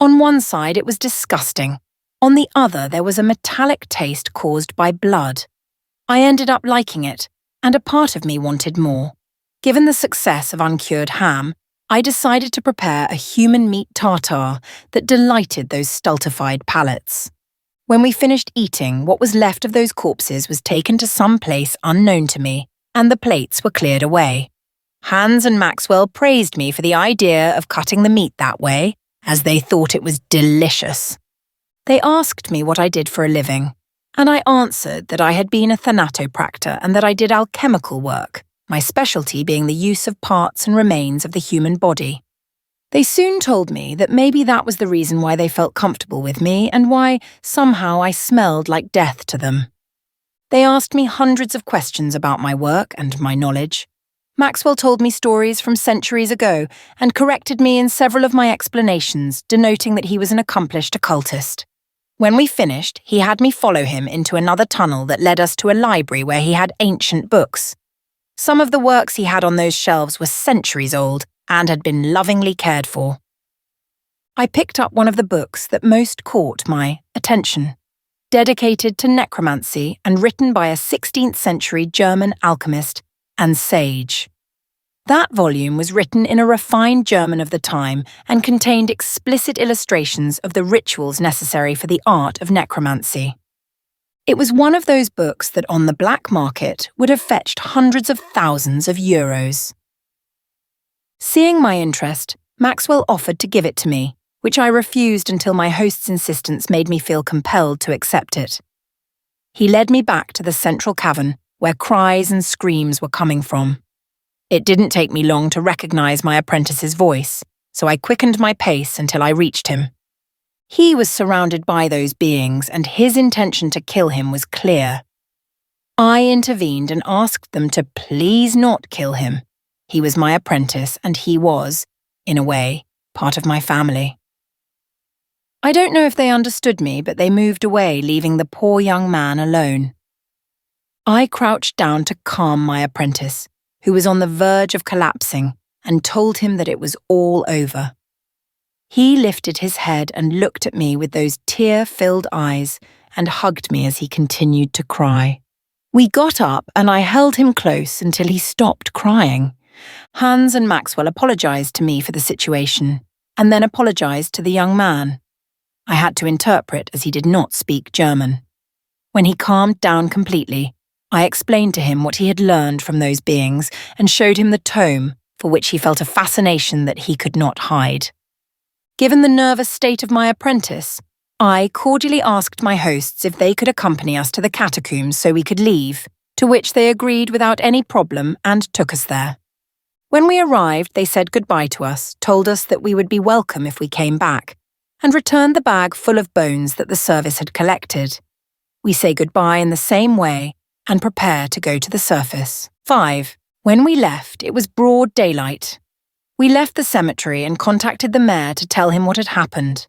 On one side, it was disgusting. On the other, there was a metallic taste caused by blood. I ended up liking it, and a part of me wanted more. Given the success of uncured ham, I decided to prepare a human meat tartare that delighted those stultified palates. When we finished eating, what was left of those corpses was taken to some place unknown to me, and the plates were cleared away. Hans and Maxwell praised me for the idea of cutting the meat that way, as they thought it was delicious. They asked me what I did for a living, and I answered that I had been a thanatopractor and that I did alchemical work, my specialty being the use of parts and remains of the human body. They soon told me that maybe that was the reason why they felt comfortable with me and why, somehow, I smelled like death to them. They asked me hundreds of questions about my work and my knowledge. Maxwell told me stories from centuries ago and corrected me in several of my explanations, denoting that he was an accomplished occultist. When we finished, he had me follow him into another tunnel that led us to a library where he had ancient books. Some of the works he had on those shelves were centuries old and had been lovingly cared for. I picked up one of the books that most caught my attention, dedicated to necromancy and written by a 16th century German alchemist and sage. That volume was written in a refined German of the time and contained explicit illustrations of the rituals necessary for the art of necromancy. It was one of those books that on the black market would have fetched hundreds of thousands of euros. Seeing my interest, Maxwell offered to give it to me, which I refused until my host's insistence made me feel compelled to accept it. He led me back to the central cavern, where cries and screams were coming from. It didn't take me long to recognize my apprentice's voice, so I quickened my pace until I reached him. He was surrounded by those beings, and his intention to kill him was clear. I intervened and asked them to please not kill him. He was my apprentice, and he was, in a way, part of my family. I don't know if they understood me, but they moved away, leaving the poor young man alone. I crouched down to calm my apprentice, who was on the verge of collapsing, and told him that it was all over. He lifted his head and looked at me with those tear-filled eyes and hugged me as he continued to cry. We got up and I held him close until he stopped crying. Hans and Maxwell apologized to me for the situation, and then apologized to the young man. I had to interpret as he did not speak German. When he calmed down completely, I explained to him what he had learned from those beings and showed him the tome, for which he felt a fascination that he could not hide. Given the nervous state of my apprentice, I cordially asked my hosts if they could accompany us to the catacombs so we could leave, to which they agreed without any problem and took us there. When we arrived, they said goodbye to us, told us that we would be welcome if we came back, and returned the bag full of bones that the service had collected. We say goodbye in the same way and prepare to go to the surface. 5. When we left, it was broad daylight. We left the cemetery and contacted the mayor to tell him what had happened.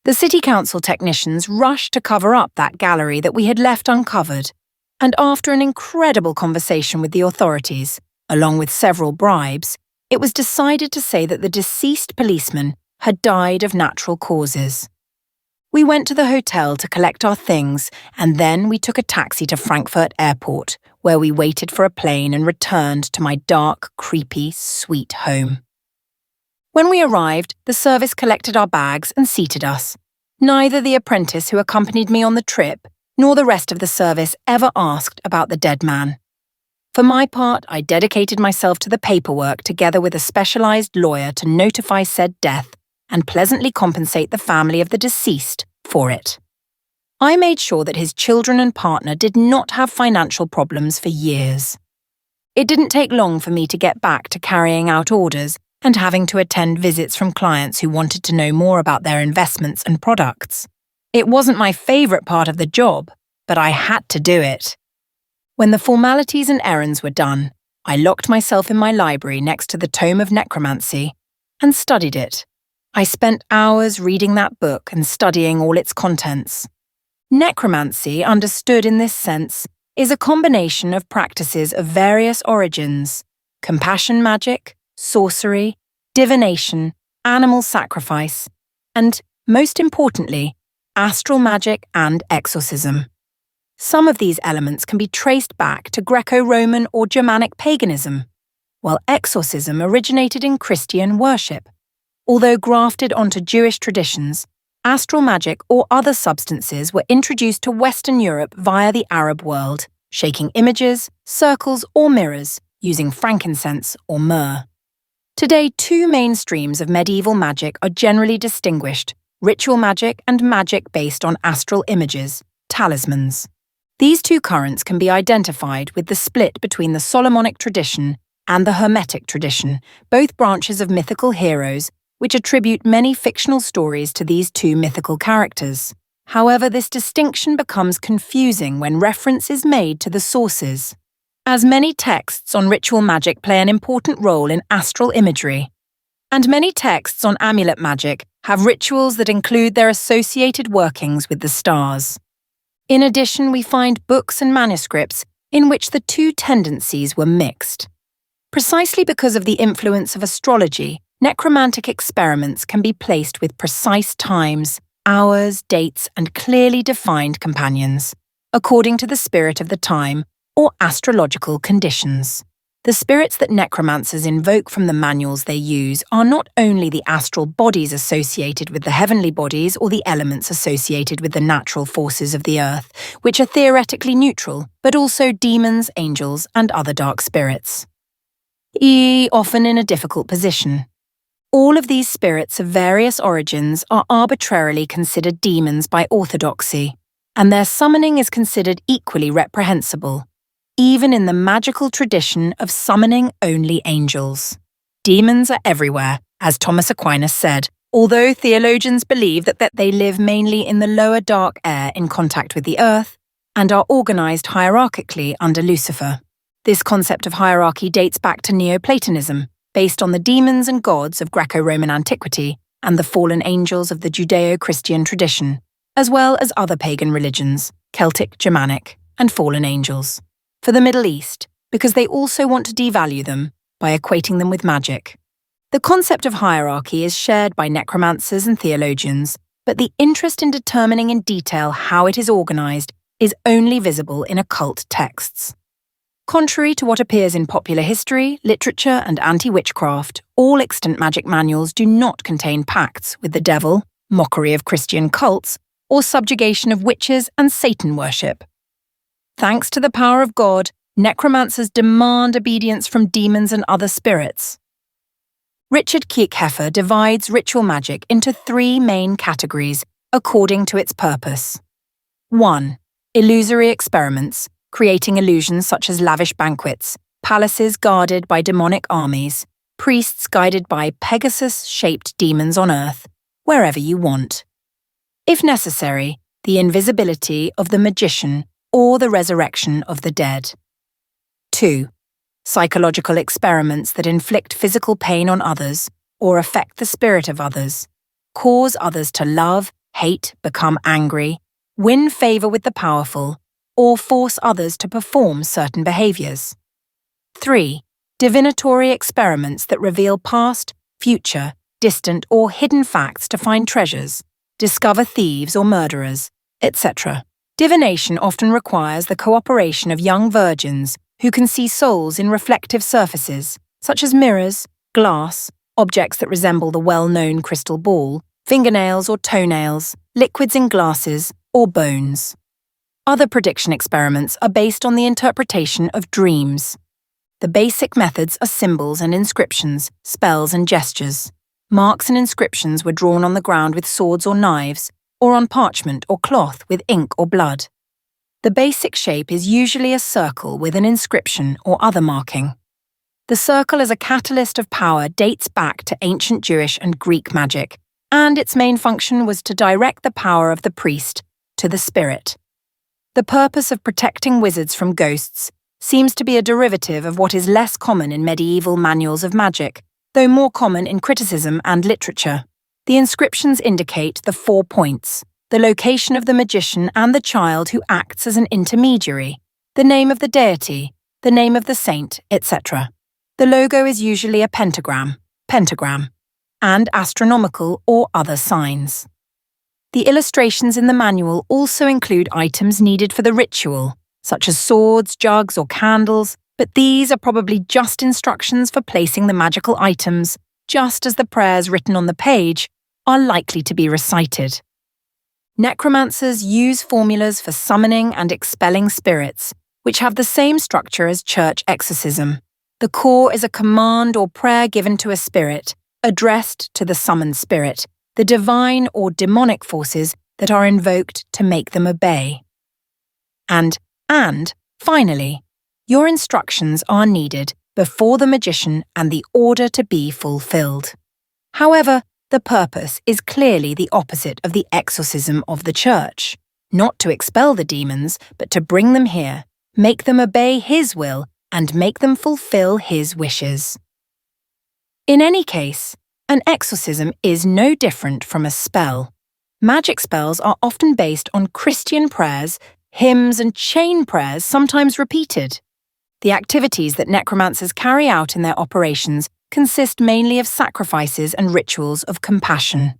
The city council technicians rushed to cover up that gallery that we had left uncovered, and after an incredible conversation with the authorities, along with several bribes, it was decided to say that the deceased policeman had died of natural causes. We went to the hotel to collect our things, and then we took a taxi to Frankfurt Airport, where we waited for a plane and returned to my dark, creepy, sweet home. When we arrived, the service collected our bags and seated us. Neither the apprentice who accompanied me on the trip nor the rest of the service ever asked about the dead man. For my part, I dedicated myself to the paperwork together with a specialized lawyer to notify said death and pleasantly compensate the family of the deceased for it. I made sure that his children and partner did not have financial problems for years. It didn't take long for me to get back to carrying out orders and having to attend visits from clients who wanted to know more about their investments and products. It wasn't my favorite part of the job, but I had to do it. When the formalities and errands were done, I locked myself in my library next to the Tome of Necromancy and studied it. I spent hours reading that book and studying all its contents. Necromancy, understood in this sense, is a combination of practices of various origins: compassion magic, sorcery, divination, animal sacrifice, and, most importantly, astral magic and exorcism. Some of these elements can be traced back to Greco-Roman or Germanic paganism, while exorcism originated in Christian worship. Although grafted onto Jewish traditions, astral magic or other substances were introduced to Western Europe via the Arab world, shaking images, circles, or mirrors, using frankincense or myrrh. Today, two main streams of medieval magic are generally distinguished: ritual magic and magic based on astral images, talismans. These two currents can be identified with the split between the Solomonic tradition and the Hermetic tradition, both branches of mythical heroes, which attribute many fictional stories to these two mythical characters. However, this distinction becomes confusing when reference is made to the sources, as many texts on ritual magic play an important role in astral imagery, and many texts on amulet magic have rituals that include their associated workings with the stars. In addition, we find books and manuscripts in which the two tendencies were mixed. Precisely because of the influence of astrology, necromantic experiments can be placed with precise times, hours, dates, and clearly defined companions, according to the spirit of the time or astrological conditions. The spirits that necromancers invoke from the manuals they use are not only the astral bodies associated with the heavenly bodies or the elements associated with the natural forces of the earth, which are theoretically neutral, but also demons, angels, and other dark spirits. Often in a difficult position. All of these spirits of various origins are arbitrarily considered demons by orthodoxy, and their summoning is considered equally reprehensible, even in the magical tradition of summoning only angels. Demons are everywhere, as Thomas Aquinas said, although theologians believe that they live mainly in the lower dark air in contact with the earth and are organized hierarchically under Lucifer. This concept of hierarchy dates back to Neoplatonism, based on the demons and gods of Greco-Roman antiquity and the fallen angels of the Judeo-Christian tradition, as well as other pagan religions, Celtic, Germanic, and fallen angels. For the Middle East, because they also want to devalue them by equating them with magic. The concept of hierarchy is shared by necromancers and theologians, but the interest in determining in detail how it is organized is only visible in occult texts. Contrary to what appears in popular history, literature, and anti-witchcraft, all extant magic manuals do not contain pacts with the devil, mockery of Christian cults, or subjugation of witches and Satan worship. Thanks to the power of God, necromancers demand obedience from demons and other spirits. Richard Kirchheffer divides ritual magic into three main categories according to its purpose. 1. Illusory experiments, creating illusions such as lavish banquets, palaces guarded by demonic armies, priests guided by Pegasus-shaped demons on earth, wherever you want. If necessary, the invisibility of the magician or the resurrection of the dead. 2. Psychological experiments that inflict physical pain on others or affect the spirit of others, cause others to love, hate, become angry, win favor with the powerful, or force others to perform certain behaviors. 3. Divinatory experiments that reveal past, future, distant, or hidden facts to find treasures, discover thieves or murderers, etc. Divination often requires the cooperation of young virgins who can see souls in reflective surfaces, such as mirrors, glass, objects that resemble the well-known crystal ball, fingernails or toenails, liquids in glasses, or bones. Other prediction experiments are based on the interpretation of dreams. The basic methods are symbols and inscriptions, spells and gestures. Marks and inscriptions were drawn on the ground with swords or knives, or on parchment or cloth with ink or blood. The basic shape is usually a circle with an inscription or other marking. The circle as a catalyst of power dates back to ancient Jewish and Greek magic, and its main function was to direct the power of the priest to the spirit. The purpose of protecting wizards from ghosts seems to be a derivative of what is less common in medieval manuals of magic, though more common in criticism and literature. The inscriptions indicate the 4 points, the location of the magician and the child who acts as an intermediary, the name of the deity, the name of the saint, etc. The logo is usually a pentagram, and astronomical or other signs. The illustrations in the manual also include items needed for the ritual, such as swords, jugs, or candles, but these are probably just instructions for placing the magical items, just as the prayers written on the page are likely to be recited. Necromancers use formulas for summoning and expelling spirits, which have the same structure as church exorcism. The core is a command or prayer given to a spirit, addressed to the summoned spirit, the divine or demonic forces that are invoked to make them obey. And finally, your instructions are needed before the magician and the order to be fulfilled. However, the purpose is clearly the opposite of the exorcism of the church, not to expel the demons, but to bring them here, make them obey his will, and make them fulfill his wishes. In any case, an exorcism is no different from a spell. Magic spells are often based on Christian prayers hymns and chain prayers sometimes repeated. The activities that necromancers carry out in their operations consist mainly of sacrifices and rituals of compassion.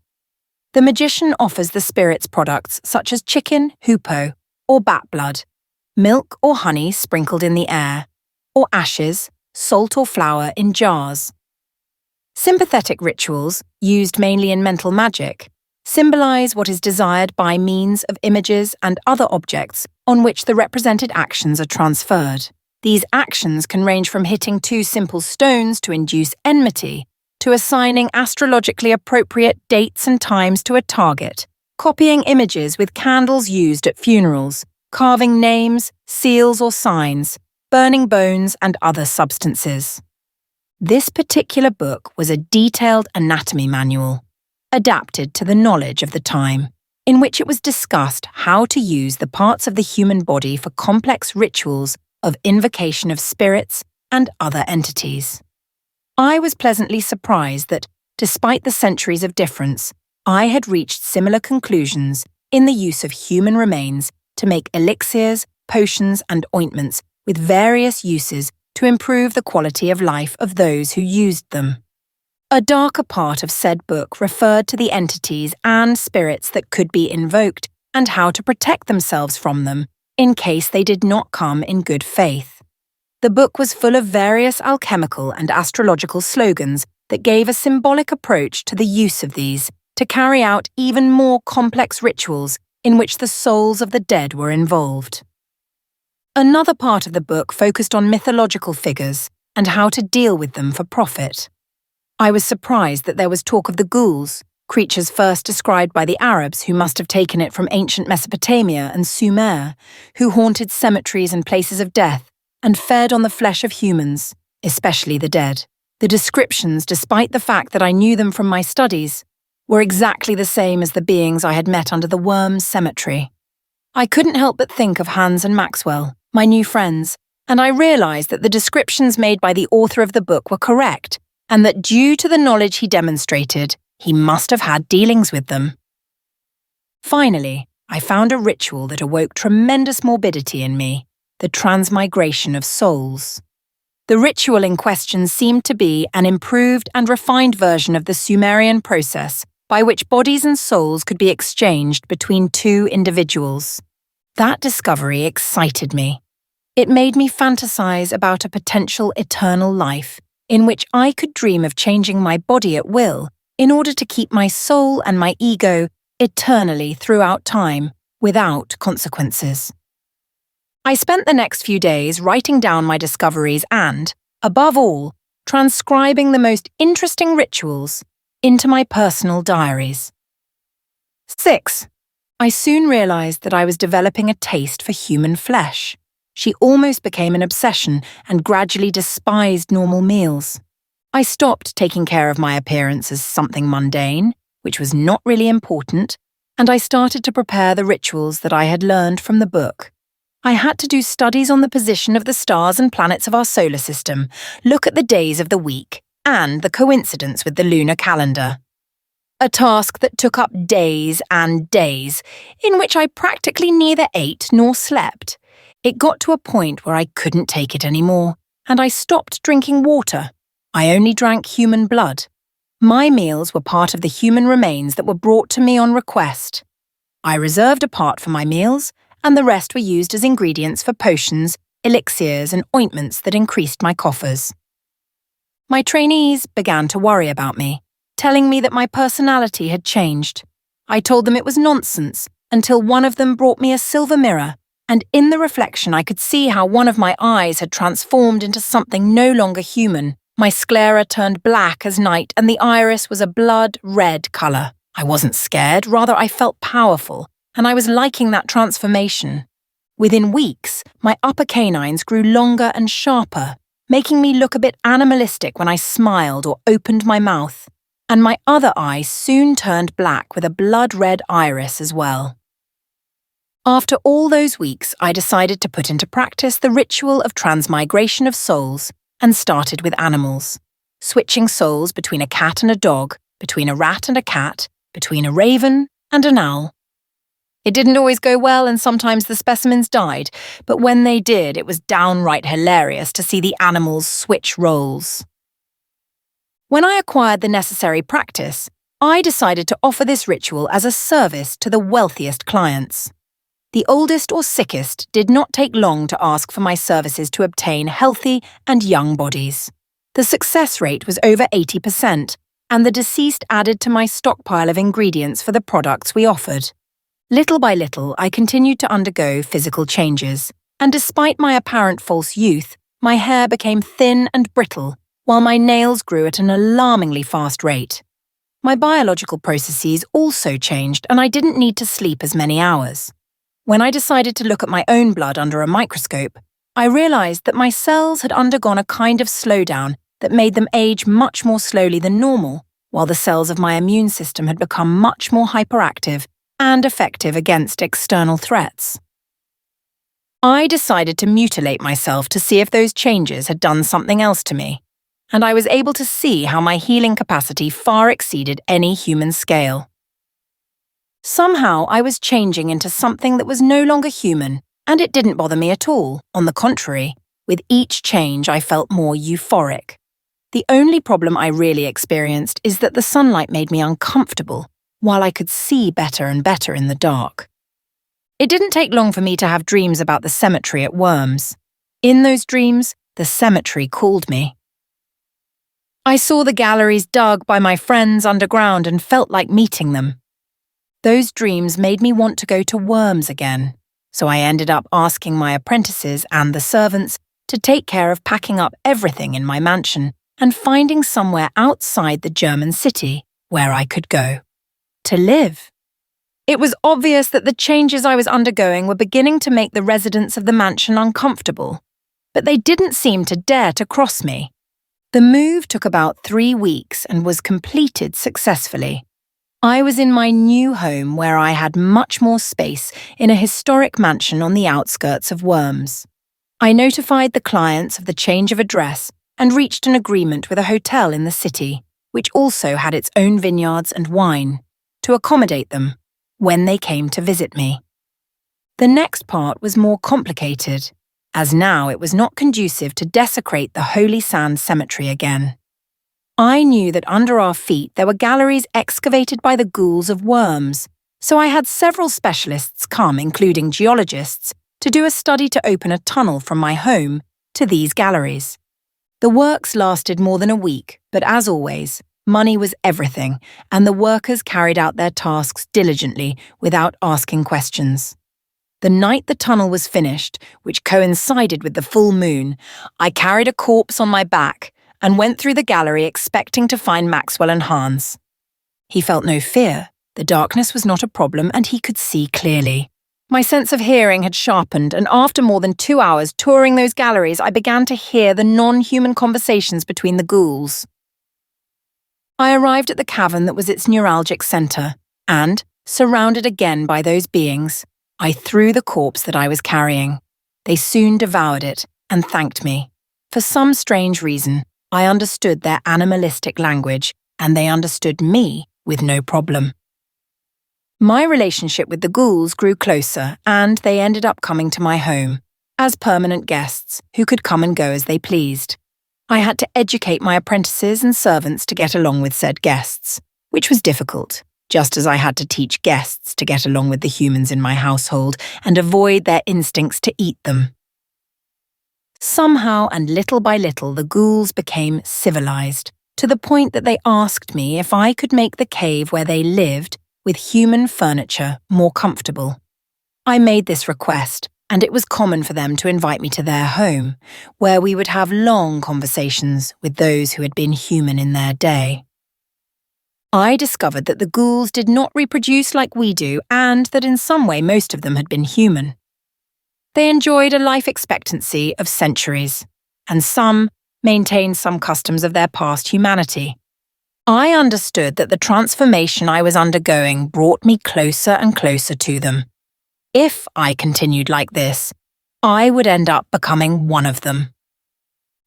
The magician offers the spirits products such as chicken, hoopoe, or bat blood, milk or honey sprinkled in the air, or ashes, salt or flour in jars. Sympathetic rituals, used mainly in mental magic, symbolize what is desired by means of images and other objects on which the represented actions are transferred. These actions can range from hitting two simple stones to induce enmity, to assigning astrologically appropriate dates and times to a target, copying images with candles used at funerals, carving names, seals or signs, burning bones and other substances. This particular book was a detailed anatomy manual, adapted to the knowledge of the time, in which it was discussed how to use the parts of the human body for complex rituals of invocation of spirits and other entities. I was pleasantly surprised that, despite the centuries of difference, I had reached similar conclusions in the use of human remains to make elixirs, potions, and ointments with various uses to improve the quality of life of those who used them. A darker part of said book referred to the entities and spirits that could be invoked and how to protect themselves from them in case they did not come in good faith. The book was full of various alchemical and astrological slogans that gave a symbolic approach to the use of these to carry out even more complex rituals in which the souls of the dead were involved. Another part of the book focused on mythological figures and how to deal with them for profit. I was surprised that there was talk of the ghouls, creatures first described by the Arabs who must have taken it from ancient Mesopotamia and Sumer, who haunted cemeteries and places of death and fed on the flesh of humans, especially the dead. The descriptions, despite the fact that I knew them from my studies, were exactly the same as the beings I had met under the Worms Cemetery. I couldn't help but think of Hans and Maxwell, my new friends, and I realized that the descriptions made by the author of the book were correct, and that due to the knowledge he demonstrated, he must have had dealings with them. Finally, I found a ritual that awoke tremendous morbidity in me, the transmigration of souls. The ritual in question seemed to be an improved and refined version of the Sumerian process by which bodies and souls could be exchanged between two individuals. That discovery excited me. It made me fantasize about a potential eternal life in which I could dream of changing my body at will in order to keep my soul and my ego eternally throughout time without consequences. I spent the next few days writing down my discoveries and, above all, transcribing the most interesting rituals into my personal diaries. 6. I soon realized that I was developing a taste for human flesh. She almost became an obsession and gradually despised normal meals. I stopped taking care of my appearance as something mundane, which was not really important, and I started to prepare the rituals that I had learned from the book. I had to do studies on the position of the stars and planets of our solar system, look at the days of the week, and the coincidence with the lunar calendar. A task that took up days and days, in which I practically neither ate nor slept. It got to a point where I couldn't take it anymore, and I stopped drinking water. I only drank human blood. My meals were part of the human remains that were brought to me on request. I reserved a part for my meals, and the rest were used as ingredients for potions, elixirs, and ointments that increased my coffers. My trainees began to worry about me, telling me that my personality had changed. I told them it was nonsense, until one of them brought me a silver mirror, and in the reflection I could see how one of my eyes had transformed into something no longer human. My sclera turned black as night, and the iris was a blood-red colour. I wasn't scared, rather I felt powerful, and I was liking that transformation. Within weeks, my upper canines grew longer and sharper, making me look a bit animalistic when I smiled or opened my mouth, and my other eye soon turned black with a blood-red iris as well. After all those weeks, I decided to put into practice the ritual of transmigration of souls and started with animals, switching souls between a cat and a dog, between a rat and a cat, between a raven and an owl. It didn't always go well and sometimes the specimens died, but when they did, it was downright hilarious to see the animals switch roles. When I acquired the necessary practice, I decided to offer this ritual as a service to the wealthiest clients. The oldest or sickest did not take long to ask for my services to obtain healthy and young bodies. The success rate was over 80%, and the deceased added to my stockpile of ingredients for the products we offered. Little by little, I continued to undergo physical changes, and despite my apparent false youth, my hair became thin and brittle, while my nails grew at an alarmingly fast rate. My biological processes also changed, and I didn't need to sleep as many hours. When I decided to look at my own blood under a microscope, I realized that my cells had undergone a kind of slowdown that made them age much more slowly than normal, while the cells of my immune system had become much more hyperactive and effective against external threats. I decided to mutilate myself to see if those changes had done something else to me, and I was able to see how my healing capacity far exceeded any human scale. Somehow I was changing into something that was no longer human, and it didn't bother me at all. On the contrary, with each change I felt more euphoric. The only problem I really experienced is that the sunlight made me uncomfortable, while I could see better and better in the dark. It didn't take long for me to have dreams about the cemetery at Worms. In those dreams, the cemetery called me. I saw the galleries dug by my friends underground and felt like meeting them. Those dreams made me want to go to Worms again, so I ended up asking my apprentices and the servants to take care of packing up everything in my mansion and finding somewhere outside the German city where I could go to live. It was obvious that the changes I was undergoing were beginning to make the residents of the mansion uncomfortable, but they didn't seem to dare to cross me. The move took about 3 weeks and was completed successfully. I was in my new home where I had much more space in a historic mansion on the outskirts of Worms. I notified the clients of the change of address and reached an agreement with a hotel in the city, which also had its own vineyards and wine, to accommodate them when they came to visit me. The next part was more complicated, as now it was not conducive to desecrate the Holy Sand Cemetery again. I knew that under our feet there were galleries excavated by the ghouls of Worms, so I had several specialists come, including geologists, to do a study to open a tunnel from my home to these galleries. The works lasted more than a week, but as always, money was everything, and the workers carried out their tasks diligently without asking questions. The night the tunnel was finished, which coincided with the full moon, I carried a corpse on my back and went through the gallery expecting to find Maxwell and Hans. He felt no fear, the darkness was not a problem, and he could see clearly. My sense of hearing had sharpened, and after more than 2 hours touring those galleries, I began to hear the non-human conversations between the ghouls. I arrived at the cavern that was its neuralgic centre, and, surrounded again by those beings, I threw the corpse that I was carrying. They soon devoured it and thanked me. For some strange reason, I understood their animalistic language, and they understood me with no problem. My relationship with the ghouls grew closer, and they ended up coming to my home, as permanent guests who could come and go as they pleased. I had to educate my apprentices and servants to get along with said guests, which was difficult, just as I had to teach guests to get along with the humans in my household and avoid their instincts to eat them. Somehow and little by little the ghouls became civilized, to the point that they asked me if I could make the cave where they lived with human furniture more comfortable. I made this request, and it was common for them to invite me to their home, where we would have long conversations with those who had been human in their day. I discovered that the ghouls did not reproduce like we do, and that in some way most of them had been human. They enjoyed a life expectancy of centuries, and some maintained some customs of their past humanity. I understood that the transformation I was undergoing brought me closer and closer to them. If I continued like this, I would end up becoming one of them.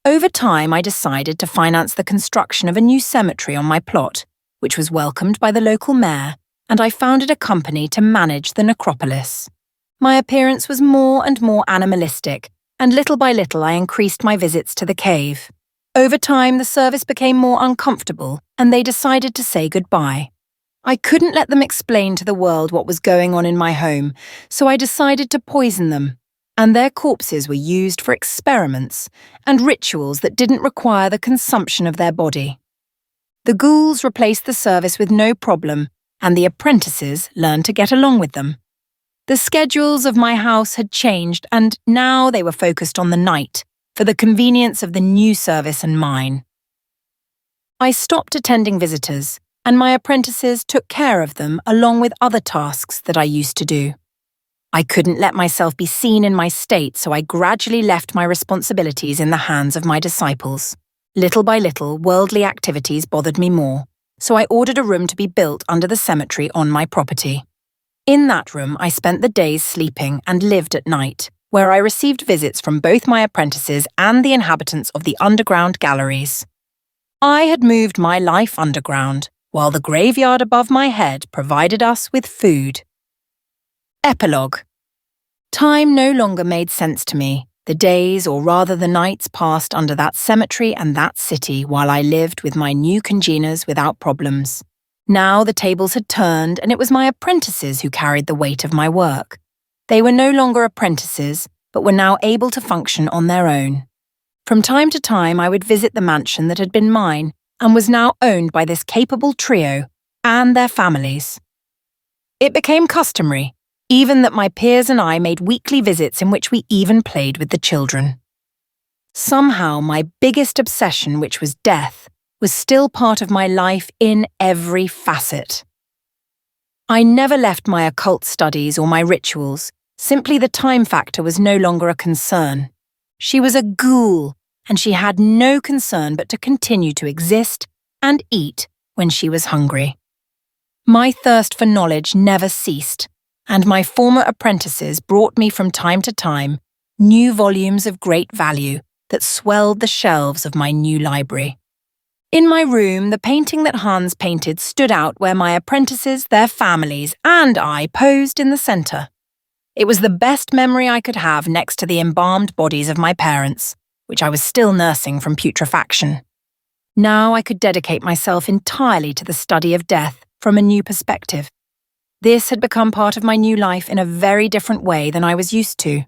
Over time, I decided to finance the construction of a new cemetery on my plot, which was welcomed by the local mayor and I founded a company to manage the necropolis. My appearance was more and more animalistic, and little by little I increased my visits to the cave. Over time, the service became more uncomfortable, and they decided to say goodbye. I couldn't let them explain to the world what was going on in my home, so I decided to poison them, and their corpses were used for experiments and rituals that didn't require the consumption of their body. The ghouls replaced the service with no problem, and the apprentices learned to get along with them. The schedules of my house had changed, and now they were focused on the night, for the convenience of the new service and mine. I stopped attending visitors, and my apprentices took care of them along with other tasks that I used to do. I couldn't let myself be seen in my state, so I gradually left my responsibilities in the hands of my disciples. Little by little, worldly activities bothered me more, so I ordered a room to be built under the cemetery on my property. In that room, I spent the days sleeping and lived at night, where I received visits from both my apprentices and the inhabitants of the underground galleries. I had moved my life underground, while the graveyard above my head provided us with food. Epilogue. Time no longer made sense to me. The days, or rather the nights, passed under that cemetery and that city while I lived with my new congeners without problems. Now the tables had turned, and it was my apprentices who carried the weight of my work. They were no longer apprentices, but were now able to function on their own. From time to time, I would visit the mansion that had been mine and was now owned by this capable trio and their families. It became customary, even that my peers and I made weekly visits in which we even played with the children. Somehow, my biggest obsession, which was death, was still part of my life in every facet. I never left my occult studies or my rituals. Simply the time factor was no longer a concern. She was a ghoul, and she had no concern but to continue to exist and eat when she was hungry. My thirst for knowledge never ceased, and my former apprentices brought me from time to time new volumes of great value that swelled the shelves of my new library. In my room, the painting that Hans painted stood out where my apprentices, their families, and I posed in the centre. It was the best memory I could have next to the embalmed bodies of my parents, which I was still nursing from putrefaction. Now I could dedicate myself entirely to the study of death from a new perspective. This had become part of my new life in a very different way than I was used to.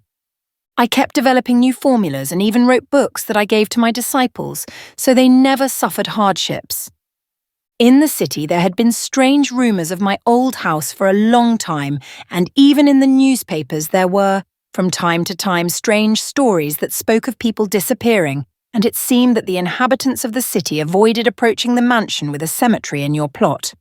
I kept developing new formulas and even wrote books that I gave to my disciples, so they never suffered hardships. In the city, there had been strange rumours of my old house for a long time, and even in the newspapers there were, from time to time, strange stories that spoke of people disappearing, and it seemed that the inhabitants of the city avoided approaching the mansion with a cemetery in your plot.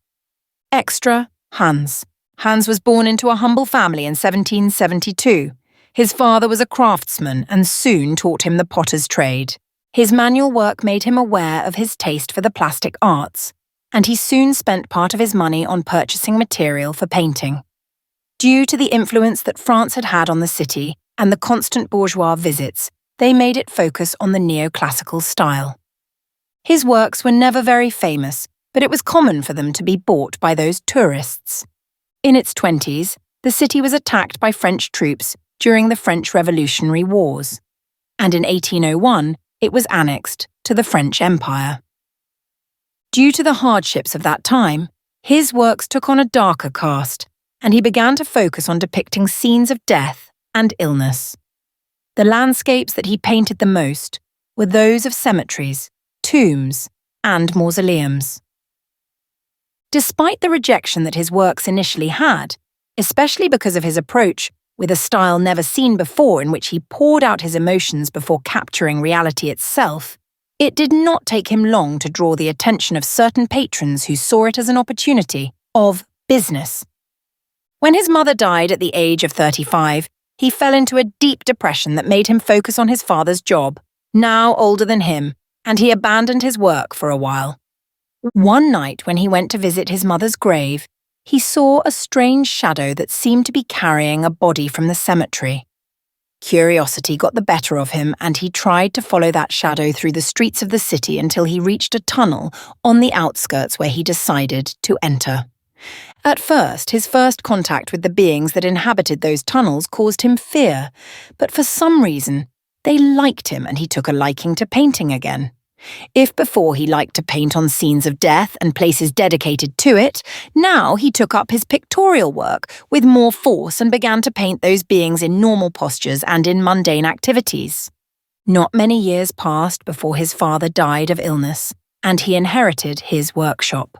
Extra, Hans. Hans was born into a humble family in 1772. His father was a craftsman and soon taught him the potter's trade. His manual work made him aware of his taste for the plastic arts, and he soon spent part of his money on purchasing material for painting. Due to the influence that France had had on the city and the constant bourgeois visits, they made it focus on the neoclassical style. His works were never very famous, but it was common for them to be bought by those tourists. In its 20s, the city was attacked by French troops during the French Revolutionary Wars, and in 1801 it was annexed to the French Empire. Due to the hardships of that time, his works took on a darker cast, and he began to focus on depicting scenes of death and illness. The landscapes that he painted the most were those of cemeteries, tombs, and mausoleums. Despite the rejection that his works initially had, especially because of his approach with a style never seen before in which he poured out his emotions before capturing reality itself, it did not take him long to draw the attention of certain patrons who saw it as an opportunity of business. When his mother died at the age of 35, he fell into a deep depression that made him focus on his father's job, now older than him, and he abandoned his work for a while. One night when he went to visit his mother's grave, he saw a strange shadow that seemed to be carrying a body from the cemetery. Curiosity got the better of him, and he tried to follow that shadow through the streets of the city until he reached a tunnel on the outskirts where he decided to enter. At first, his first contact with the beings that inhabited those tunnels caused him fear, but for some reason, they liked him and he took a liking to painting again. If before he liked to paint on scenes of death and places dedicated to it, now he took up his pictorial work with more force and began to paint those beings in normal postures and in mundane activities. Not many years passed before his father died of illness, and he inherited his workshop.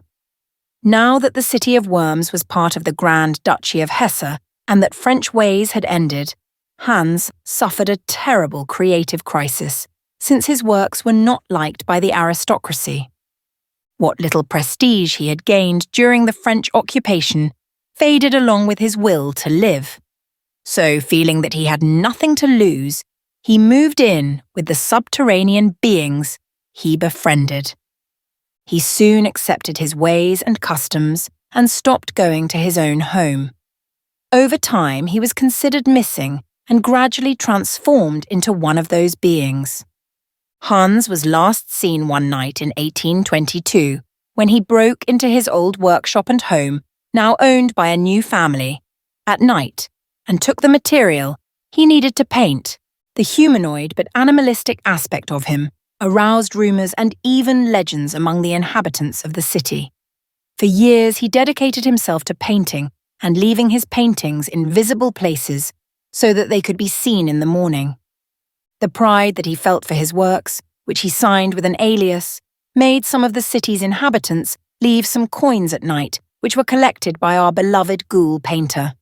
Now that the city of Worms was part of the Grand Duchy of Hesse and that French ways had ended, Hans suffered a terrible creative crisis, since his works were not liked by the aristocracy. What little prestige he had gained during the French occupation faded along with his will to live. So, feeling that he had nothing to lose, he moved in with the subterranean beings he befriended. He soon accepted his ways and customs and stopped going to his own home. Over time, he was considered missing and gradually transformed into one of those beings. Hans was last seen one night in 1822 when he broke into his old workshop and home, now owned by a new family, at night, and took the material he needed to paint. The humanoid but animalistic aspect of him aroused rumours and even legends among the inhabitants of the city. For years he dedicated himself to painting and leaving his paintings in visible places so that they could be seen in the morning. The pride that he felt for his works, which he signed with an alias, made some of the city's inhabitants leave some coins at night, which were collected by our beloved ghoul painter.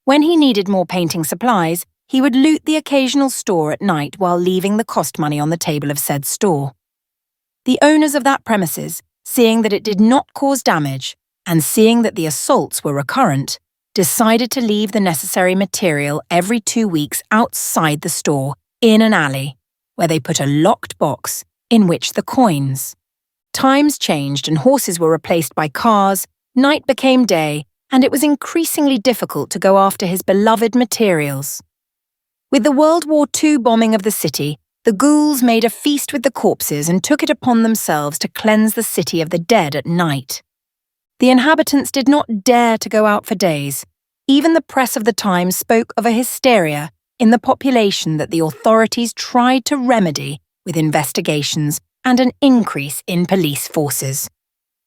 When he needed more painting supplies, he would loot the occasional store at night while leaving the cost money on the table of said store. The owners of that premises, seeing that it did not cause damage, and seeing that the assaults were recurrent, decided to leave the necessary material every 2 weeks outside the store, in an alley, where they put a locked box in which the coins. Times changed and horses were replaced by cars, night became day, and it was increasingly difficult to go after his beloved materials. With the World War II bombing of the city, the ghouls made a feast with the corpses and took it upon themselves to cleanse the city of the dead at night. The inhabitants did not dare to go out for days. Even the press of the time spoke of a hysteria in the population that the authorities tried to remedy with investigations and an increase in police forces.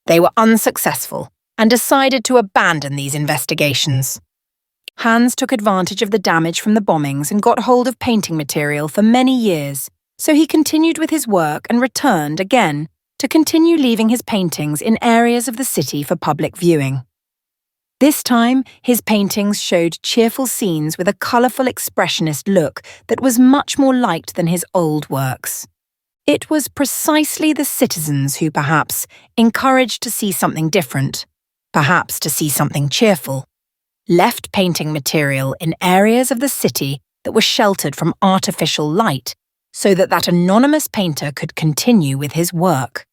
They were unsuccessful and decided to abandon these investigations. Hans took advantage of the damage from the bombings and got hold of painting material for many years, so he continued with his work and returned again to continue leaving his paintings in areas of the city for public viewing. This time, his paintings showed cheerful scenes with a colourful expressionist look that was much more liked than his old works. It was precisely the citizens who perhaps encouraged to see something different, perhaps to see something cheerful, left painting material in areas of the city that were sheltered from artificial light so that that anonymous painter could continue with his work.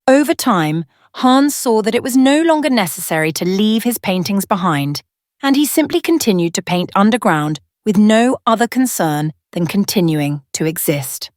Over time, Hans saw that it was no longer necessary to leave his paintings behind, and he simply continued to paint underground with no other concern than continuing to exist.